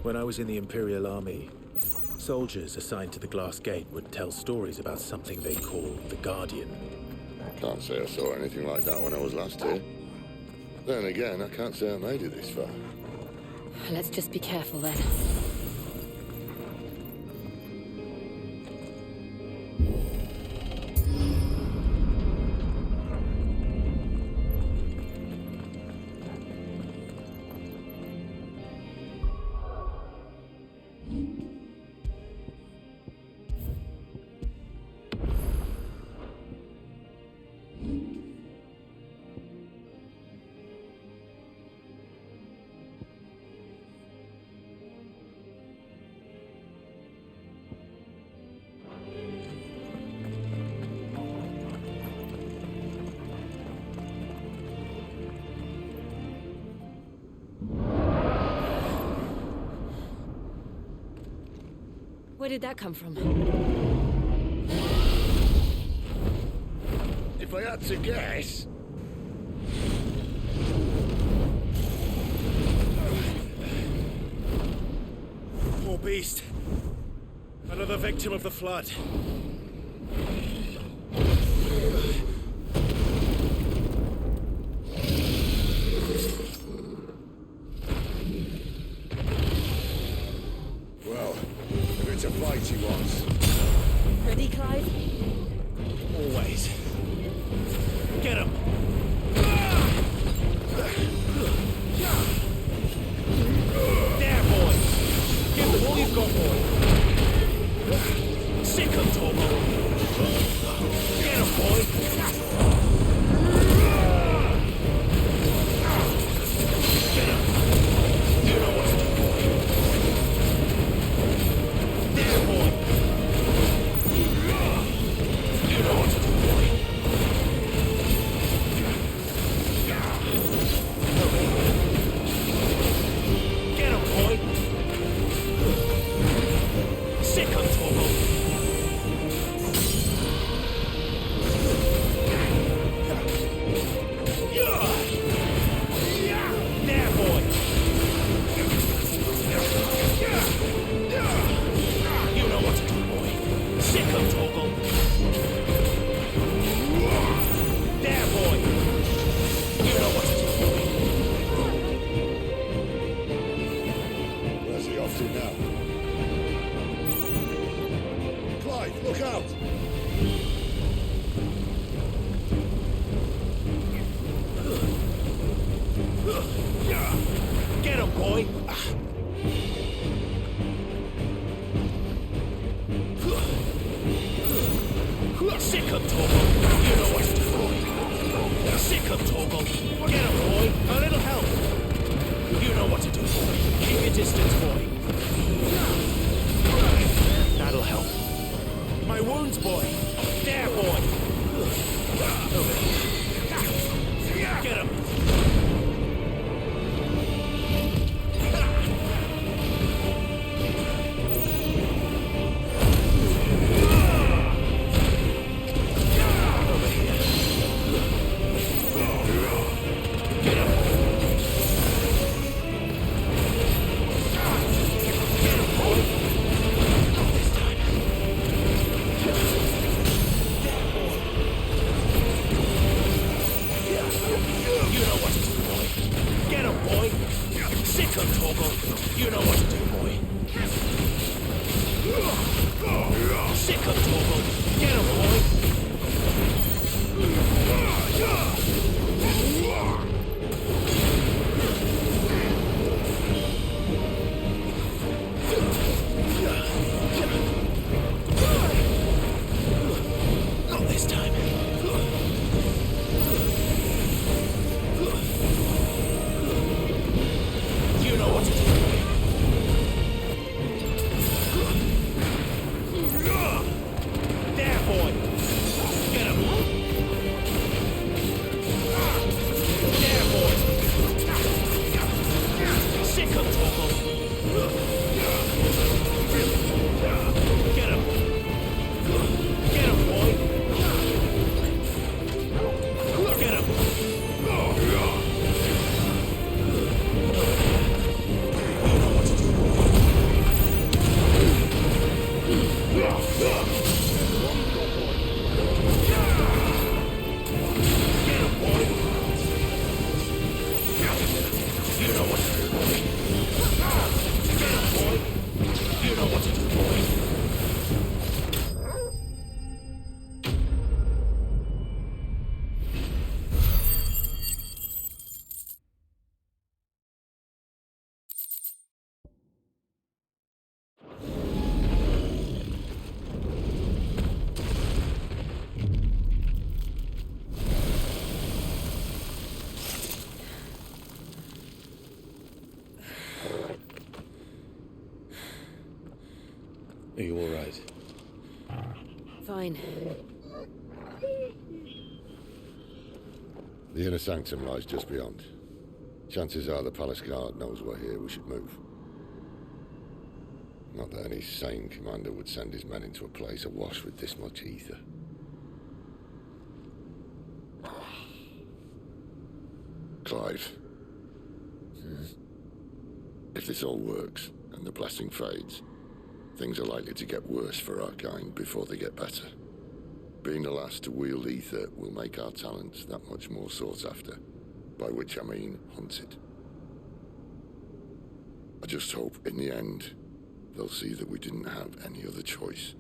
When I was in the Imperial Army, soldiers assigned to the Glass Gate would tell stories about something they called the Guardian. I can't say I saw anything like that when I was last here. Then again, I can't say I made it this far. Let's just be careful then. Where did that come from? If I had to guess... Poor beast. Another victim of the flood. Well, if it's a fight he wants. Ready, Clive? Always. Get him! There, boy! Give them all you've got, boy! Sick him, Torgal! Get him, boy! Get him! You know what to do, boy! There, boy! You know what to do, boy! Get him, boy! Sick him, Torgal! There, boy! You know what to do, boy! Sick him, Torgal! There, boy! You know what to do, boy! Where's he off to now? Clive, look out! Get him, boy! Sick him, Torgal! You know what to do, boy! Sick him, Torgal! Get him, boy! A little help! You know what to do, boy! Keep your distance, boy! That'll help. My wounds, boy! There, boy! Over here. Get him! Are you all right? Fine. The inner sanctum lies just beyond. Chances are the palace guard knows we're here. We should move. Not that any sane commander would send his men into a place awash with this much ether. Clive. If this all works, and the blessing fades, things are likely to get worse for our kind before they get better. Being the last to wield ether will make our talents that much more sought after, by which I mean hunted. I just hope, in the end, they'll see that we didn't have any other choice,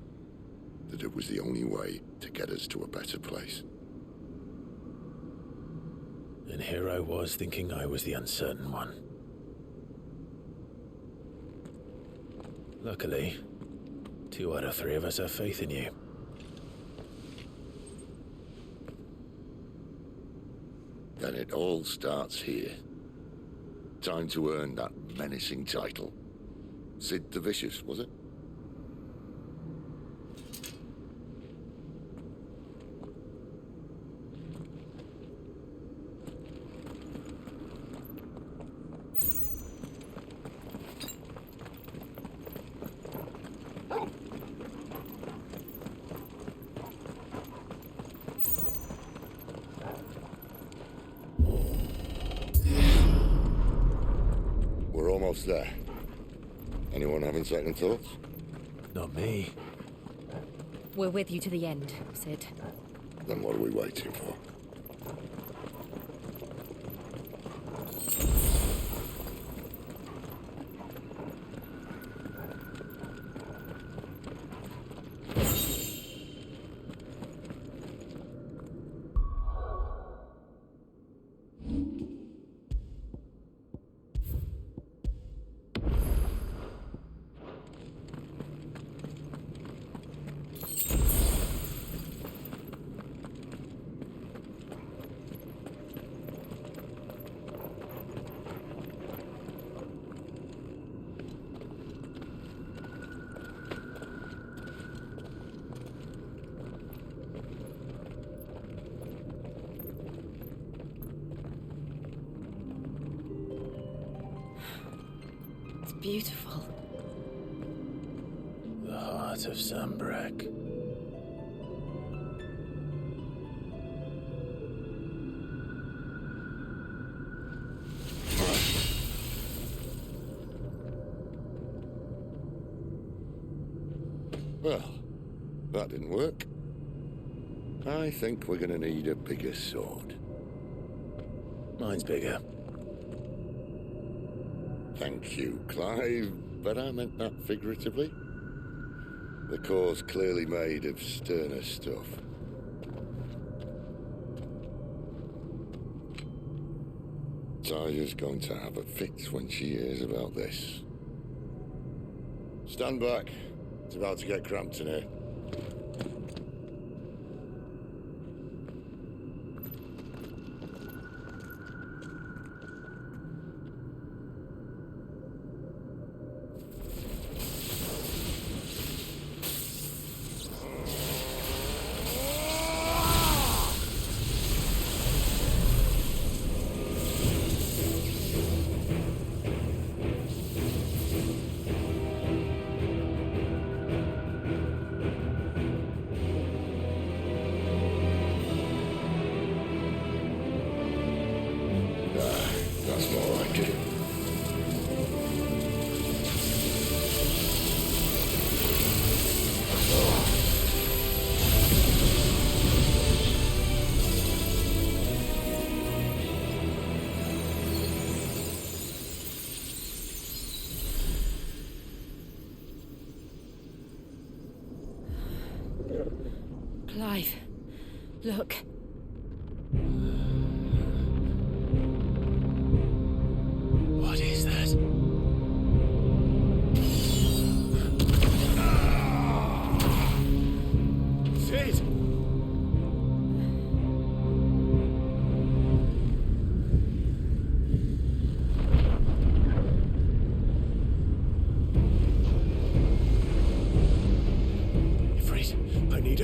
that it was the only way to get us to a better place. And here I was thinking I was the uncertain one. Luckily, 2 out of 3 of us have faith in you. Then it all starts here. Time to earn that menacing title. Sid the Vicious, was it? We're almost there. Anyone having second thoughts? Not me. We're with you to the end, Sid. Then what are we waiting for? Beautiful. The heart of Sanbreque. Well, that didn't work. I think we're gonna need a bigger sword. Mine's bigger. Thank you, Clive, but I meant that figuratively. The core's clearly made of sterner stuff. Taya's going to have a fit when she hears about this. Stand back. It's about to get cramped in here. That's more like it. Clive, look. What is that? Sid!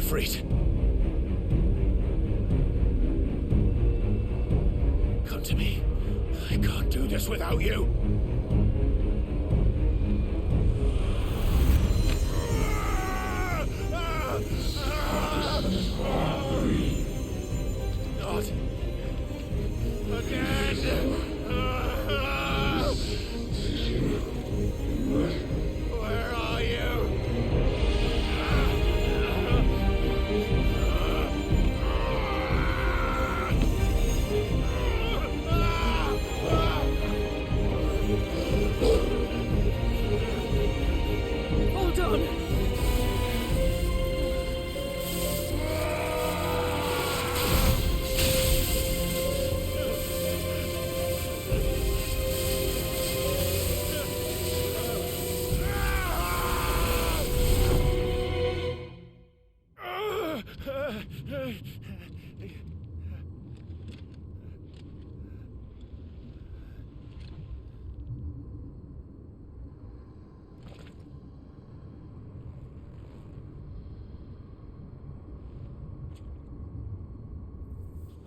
Norfried. Come to me. I can't do this without you. Not again. Where are you? Hold on.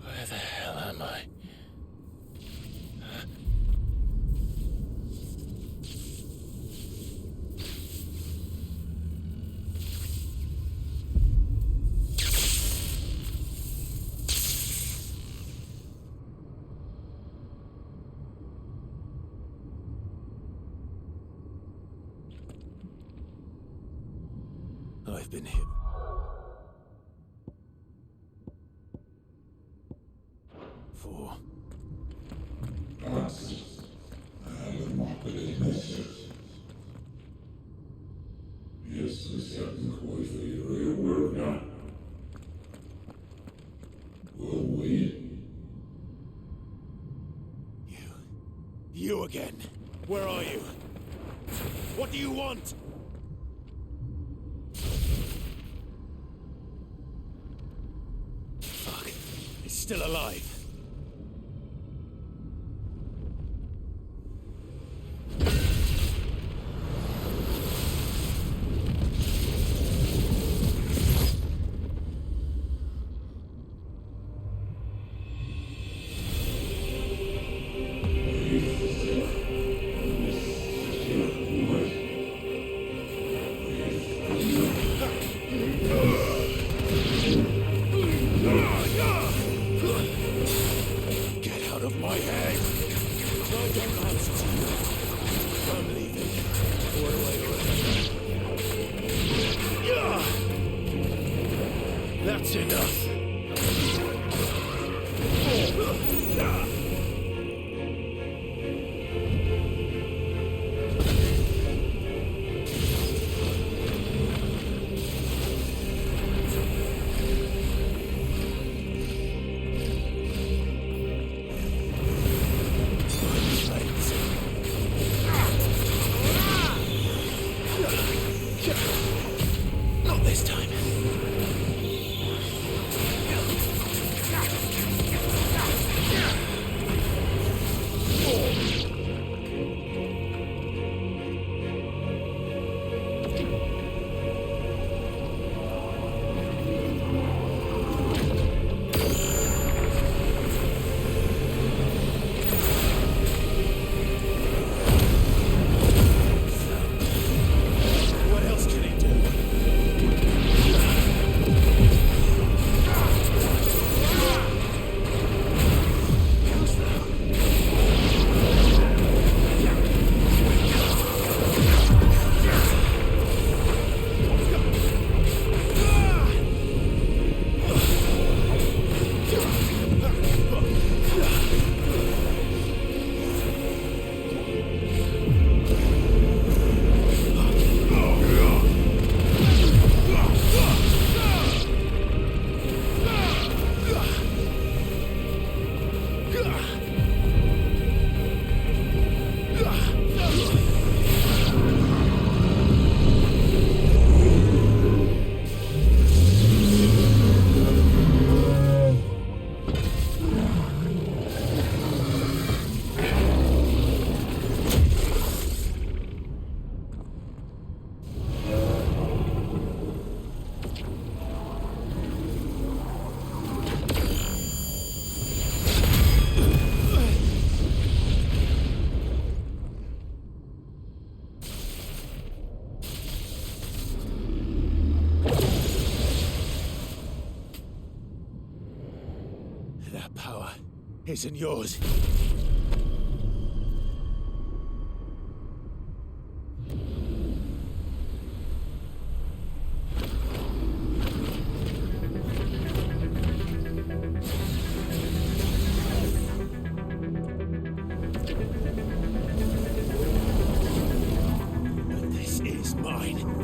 Where the hell am I? I've been hit. For you again. Where are you? What do you want? Fuck. It's still alive. Get out of my head! I don't answer to you. I'm leaving. That's enough. Not this time. isn't yours. But this is mine.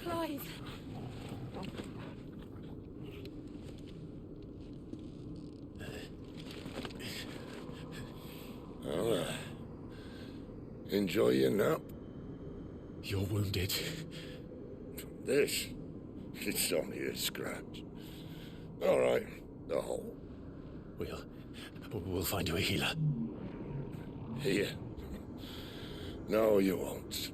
Clive. Well, enjoy your nap. You're wounded. This? It's only a scratch. All right, the hole. We'll find you a healer. Here? No, you won't.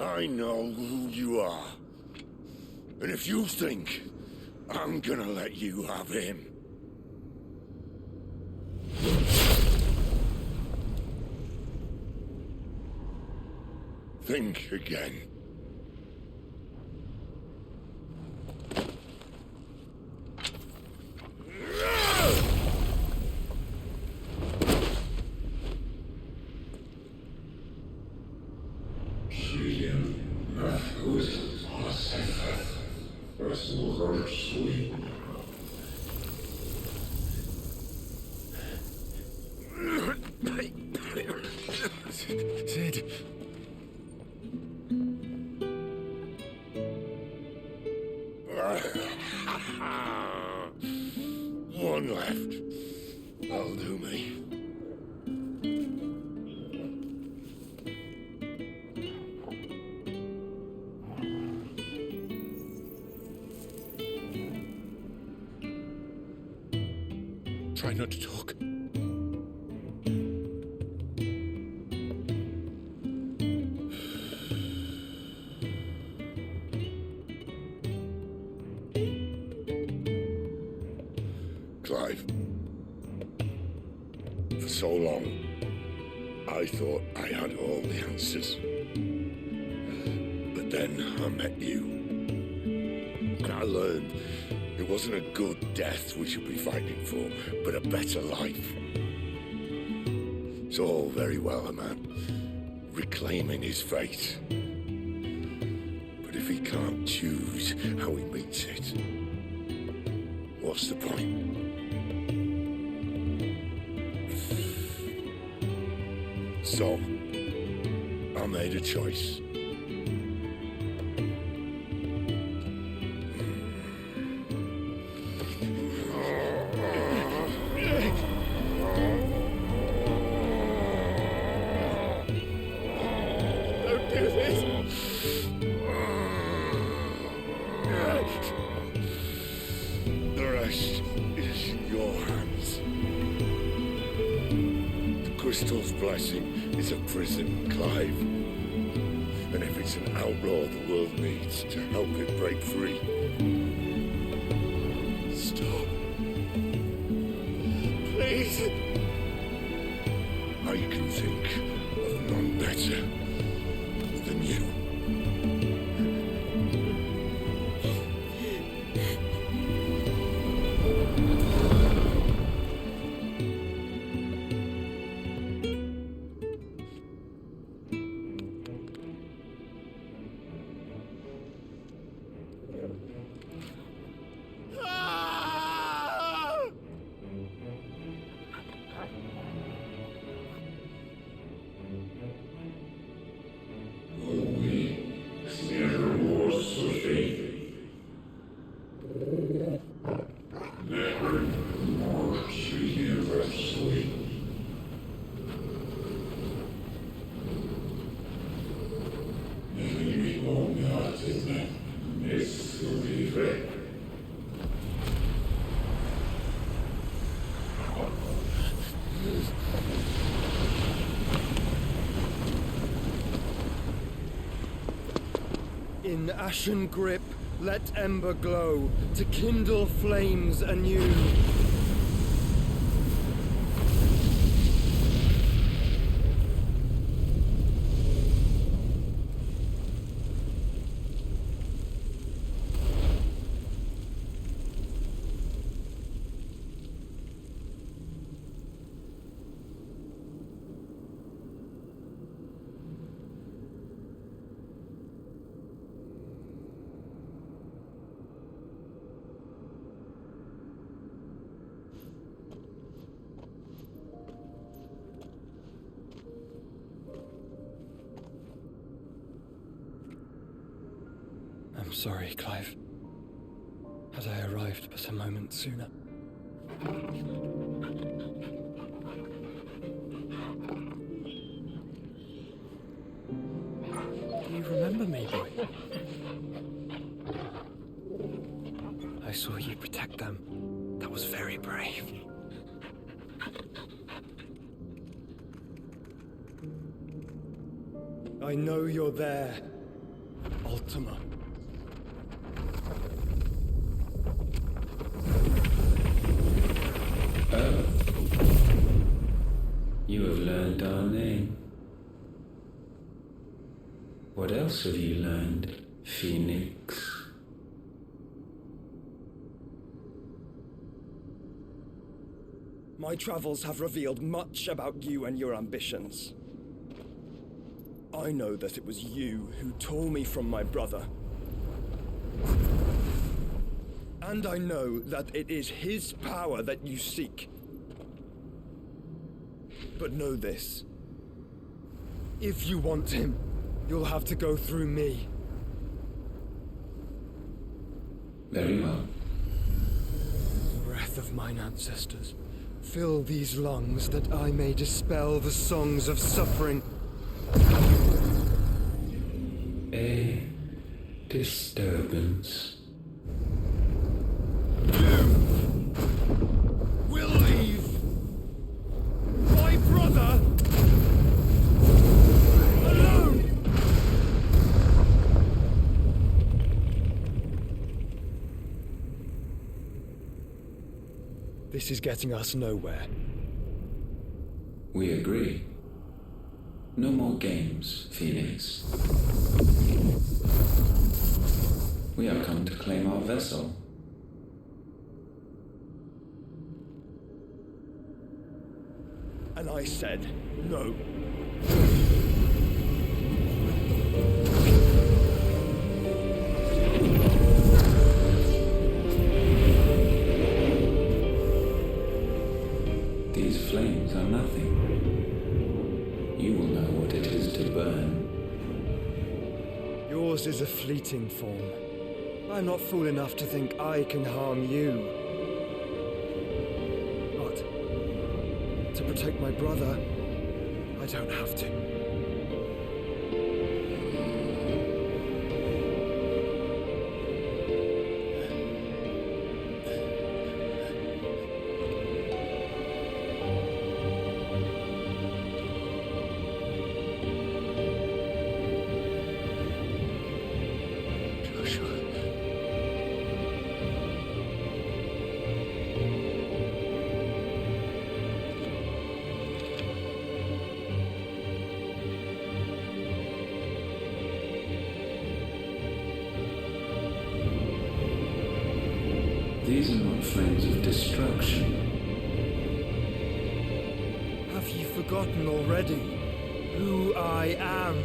I know who you are. And if you think I'm gonna let you have him... think again. Sid. One left. That'll do me. Try not to talk. Clive. For so long, I thought I had all the answers. But then I met you. And I learned it wasn't a good death we should be fighting for, but a better life. It's all very well a man reclaiming his fate. But if he can't choose how he meets it, what's the point? So, I made a choice. Don't do this. The rest is in your hands. The crystal's blessing is a prison, Clive. And if it's an outlaw the world needs to help it break free. Stop. Please. I can think of none better than you. In ashen grip, let ember glow, to kindle flames anew. I'm sorry, Clive. Had I arrived but a moment sooner. Do you remember me, boy? I saw you protect them. That was very brave. I know you're there, Ultima. Oh. You have learned our name. What else have you learned, Phoenix? My travels have revealed much about you and your ambitions. I know that it was you who tore me from my brother. And I know that it is his power that you seek. But know this. If you want him, you'll have to go through me. Very well. Breath of mine ancestors, fill these lungs that I may dispel the songs of suffering. A disturbance. Will leave my brother alone. This is getting us nowhere. We agree. No more games, Phoenix. We have come to claim our vessel. And I said no. These flames are nothing. You will know what it is to burn. Yours is a fleeting form. I'm not fool enough to think I can harm you. But to protect my brother, I don't have to. These are not flames of destruction. Have you forgotten already who I am?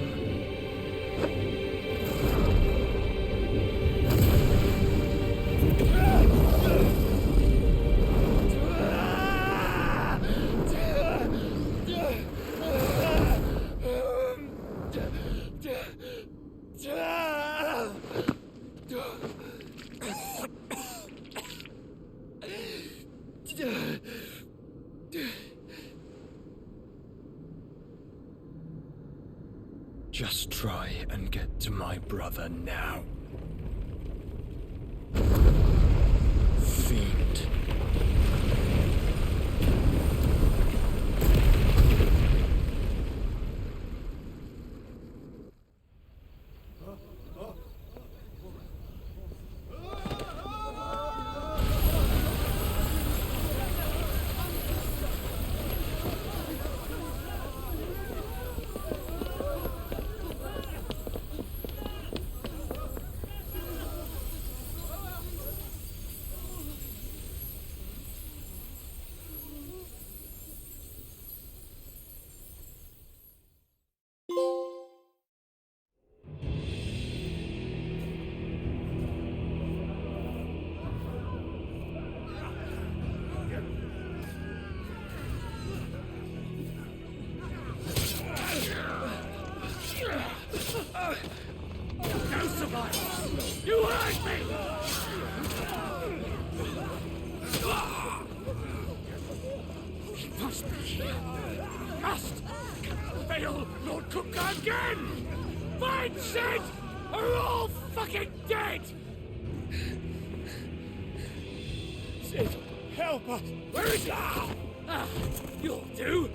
Just try and get to my brother now. Fiend. Behind me! He must be here. Must! Fail Lord Kupka again! Find Sid! Or we're all fucking dead! Sid, help us! Where is he? You'll do!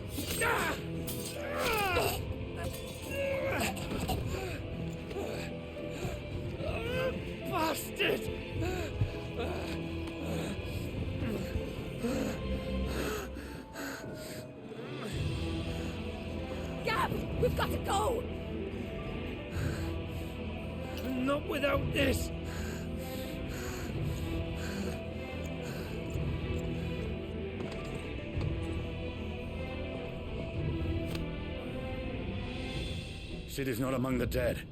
Bastard! Gab, we've got to go! Not without this! Sid is not among the dead.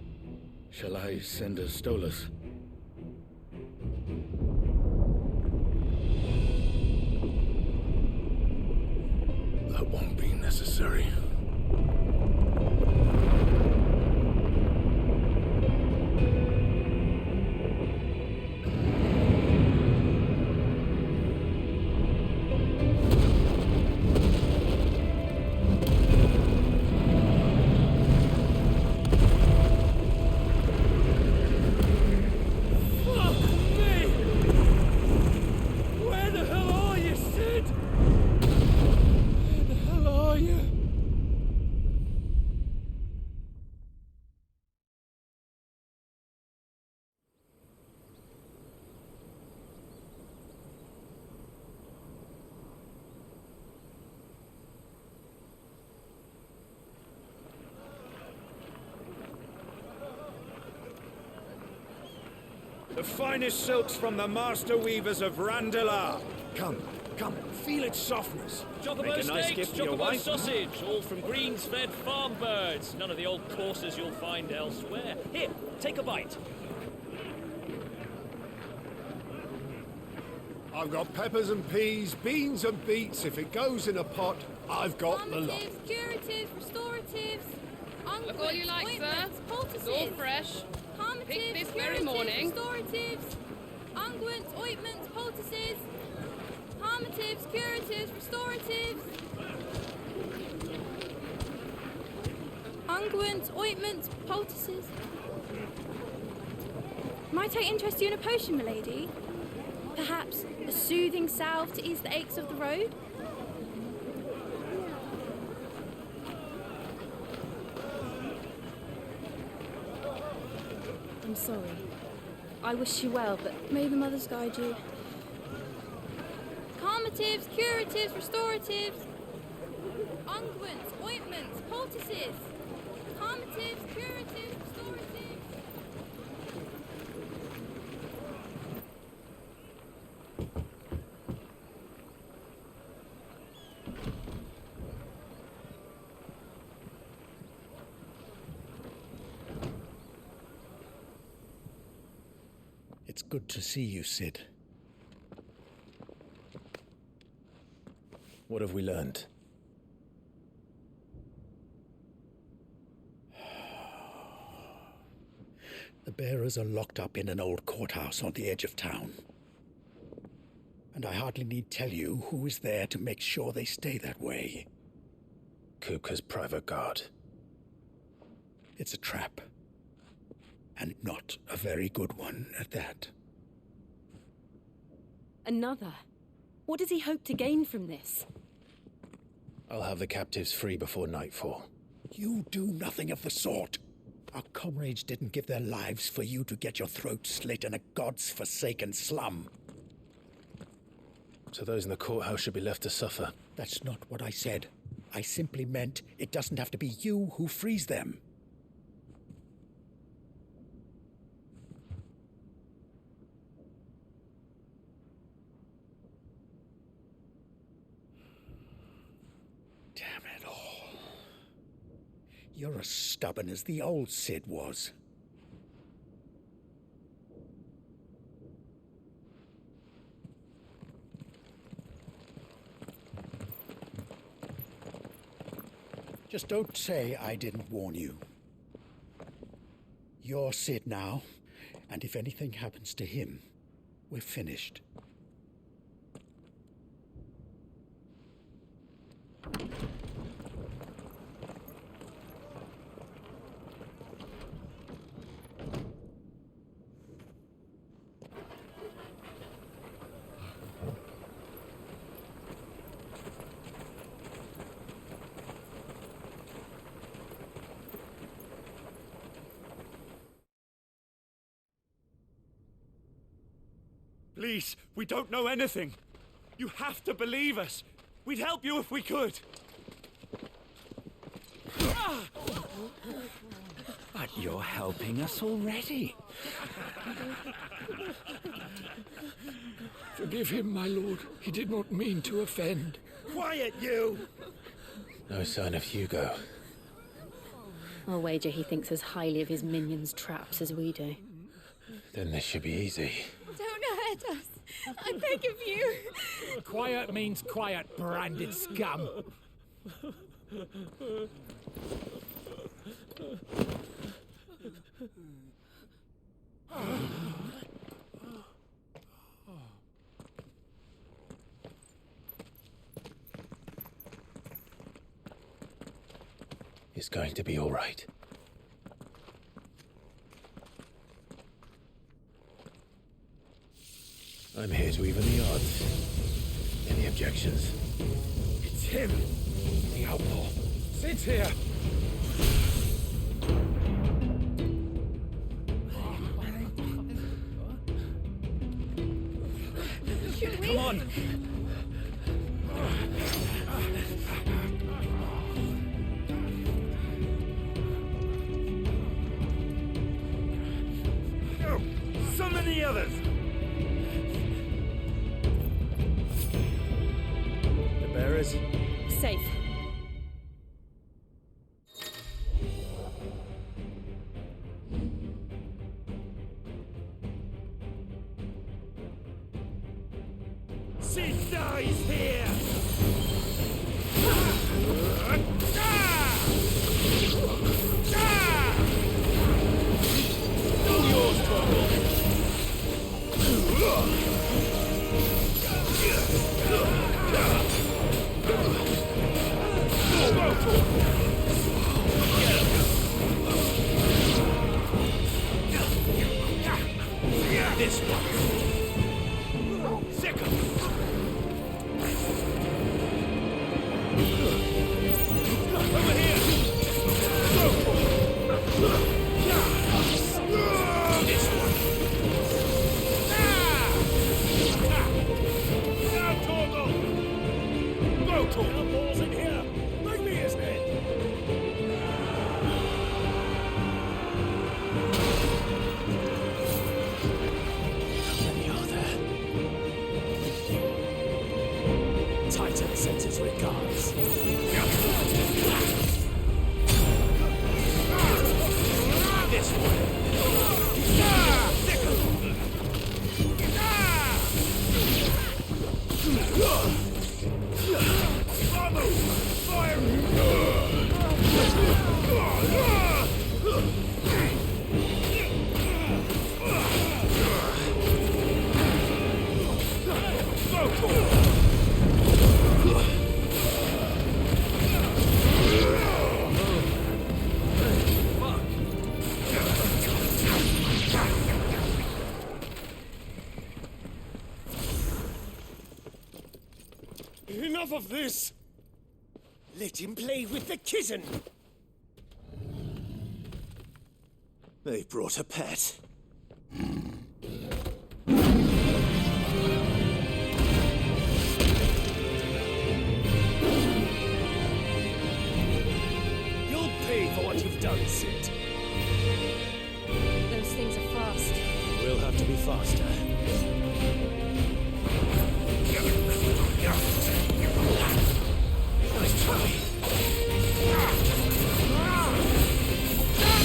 Shall I send a Stolas? That won't be necessary. The finest silks from the master weavers of Randalar. Come, feel its softness. Chocobo Make a nice steaks, gift for your chocobo wife. sausage, all from greens-fed farm birds. None of the old courses you'll find elsewhere. Here, take a bite. I've got peppers and peas, beans and beets. If it goes in a pot, I've got the lot. Curatives, restoratives, Look all you like, sir. poultices. It's all fresh. Picked this very morning. Restoratives, unguents, ointments, poultices, palmatives, curatives, restoratives, unguents, ointments, poultices. Might I interest you in a potion, milady? Perhaps a soothing salve to ease the aches of the road? I'm sorry. I wish you well, but may the mothers guide you. Calmatives, curatives, restoratives, unguents, ointments, poultices. Calmatives, curatives, restoratives. It's good to see you, Sid. What have we learned? The bearers are locked up in an old courthouse on the edge of town. And I hardly need tell you who is there to make sure they stay that way. Kupka's private guard. It's a trap. And not a very good one at that. Another? What does he hope to gain from this? I'll have the captives free before nightfall. You do nothing of the sort. Our comrades didn't give their lives for you to get your throat slit in a god's forsaken slum. So those in the courthouse should be left to suffer. That's not what I said. I simply meant it doesn't have to be you who frees them. Damn it all. You're as stubborn as the old Sid was. Just don't say I didn't warn you. You're Sid now, And if anything happens to him, we're finished. Please, we don't know anything. You have to believe us. We'd help you if we could. But you're helping us already. Forgive him, my lord. He did not mean to offend. Quiet, you! No sign of Hugo. I'll wager he thinks as highly of his minions' traps as we do. Then this should be easy. Don't hurt us. I beg of you. Quiet means quiet, branded scum. It's going to be all right. I'm here to even the odds. Any objections? It's him, the outlaw. Sit here. Come on. Oh, so many others. The bearers? Safe. Sid dies here! Still yours, Torgal! This one! Sick of it! Over here! This one! Now, Torgal! Go, Torgal! Balls in here! Bring me his head! Titan sends his regards. This one. Enough of this! Let him play with the kitten! They brought a pet. You'll pay for what you've done, Sid. Those things are fast. We'll have to be faster. Nice try.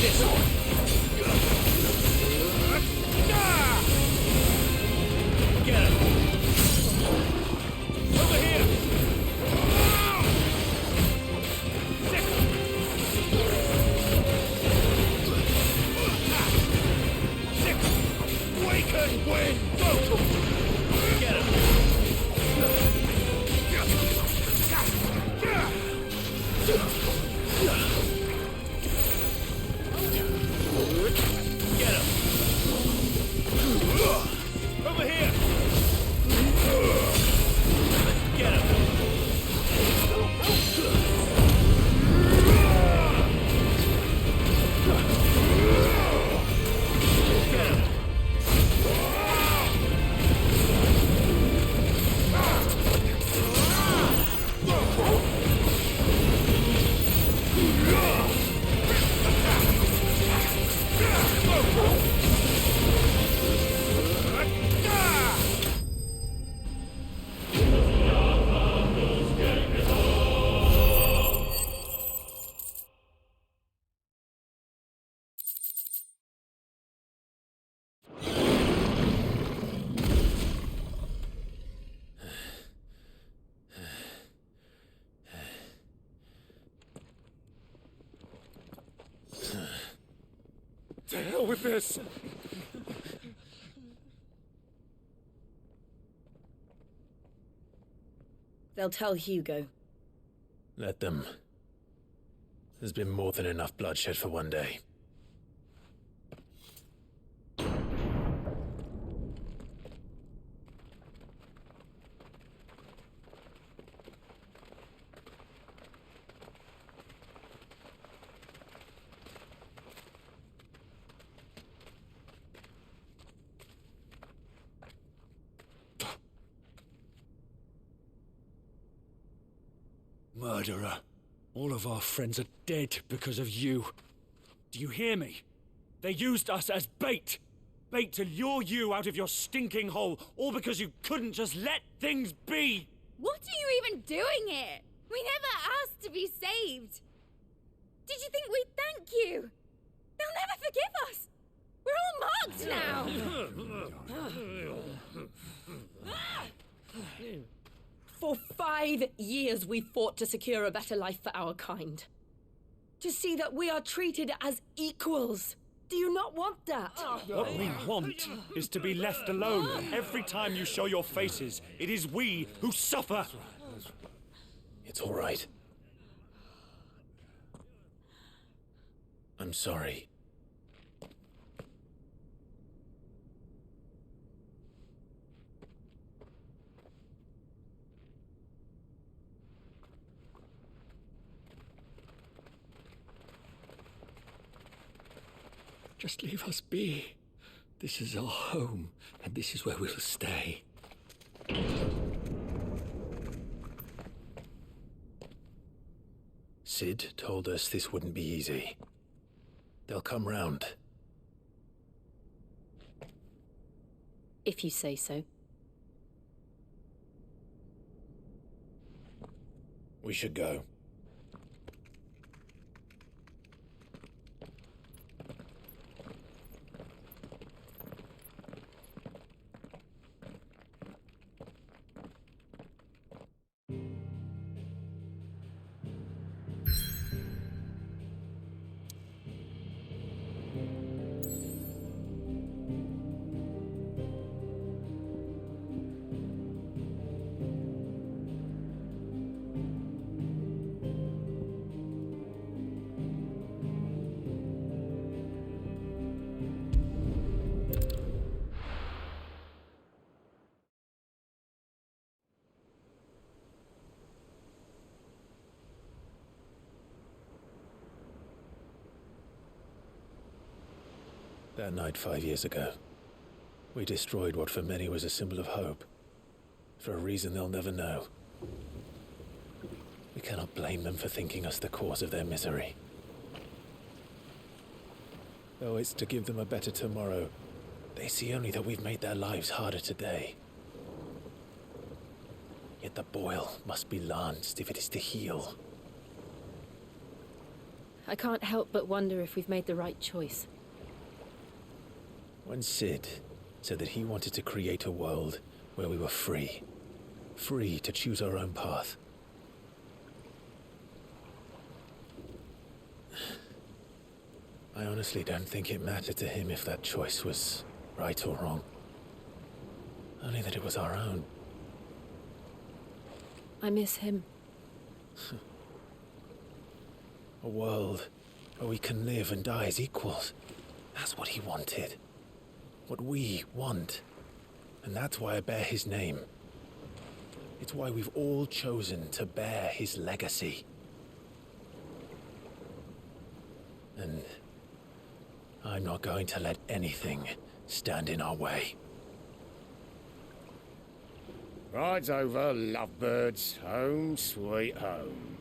This one. Get him. Over here. Sick. Sick. Get him! Over here! Get him! To hell with this! They'll tell Hugo. Let them. There's been more than enough bloodshed for one day. Murderer. All of our friends are dead because of you. Do you hear me? They used us as bait. Bait to lure you out of your stinking hole, all because you couldn't just let things be. What are you even doing here? We never asked to be saved. Did you think we'd thank you? They'll never forgive us. We're all marked now. For 5 years we fought to secure a better life for our kind. To see that we are treated as equals. Do you not want that? What we want is to be left alone. Every time you show your faces, it is we who suffer. It's all right. I'm sorry. Just leave us be. This is our home, and this is where we'll stay. Cid told us this wouldn't be easy. They'll come round. If you say so. We should go. That night 5 years ago, we destroyed what for many was a symbol of hope. For a reason they'll never know. We cannot blame them for thinking us the cause of their misery. Though it's to give them a better tomorrow, they see only that we've made their lives harder today. Yet the boil must be lanced if it is to heal. I can't help but wonder if we've made the right choice. When Cid said that he wanted to create a world where we were free. Free to choose our own path. I honestly don't think it mattered to him if that choice was right or wrong. Only that it was our own. I miss him. A world where we can live and die as equals. That's what he wanted. What we want. And that's why I bear his name. It's why we've all chosen to bear his legacy. And I'm not going to let anything stand in our way. Ride's over, lovebirds. Home sweet home.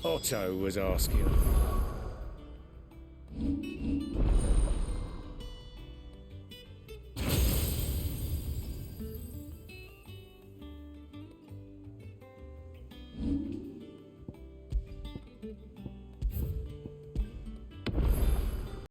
Otto was asking.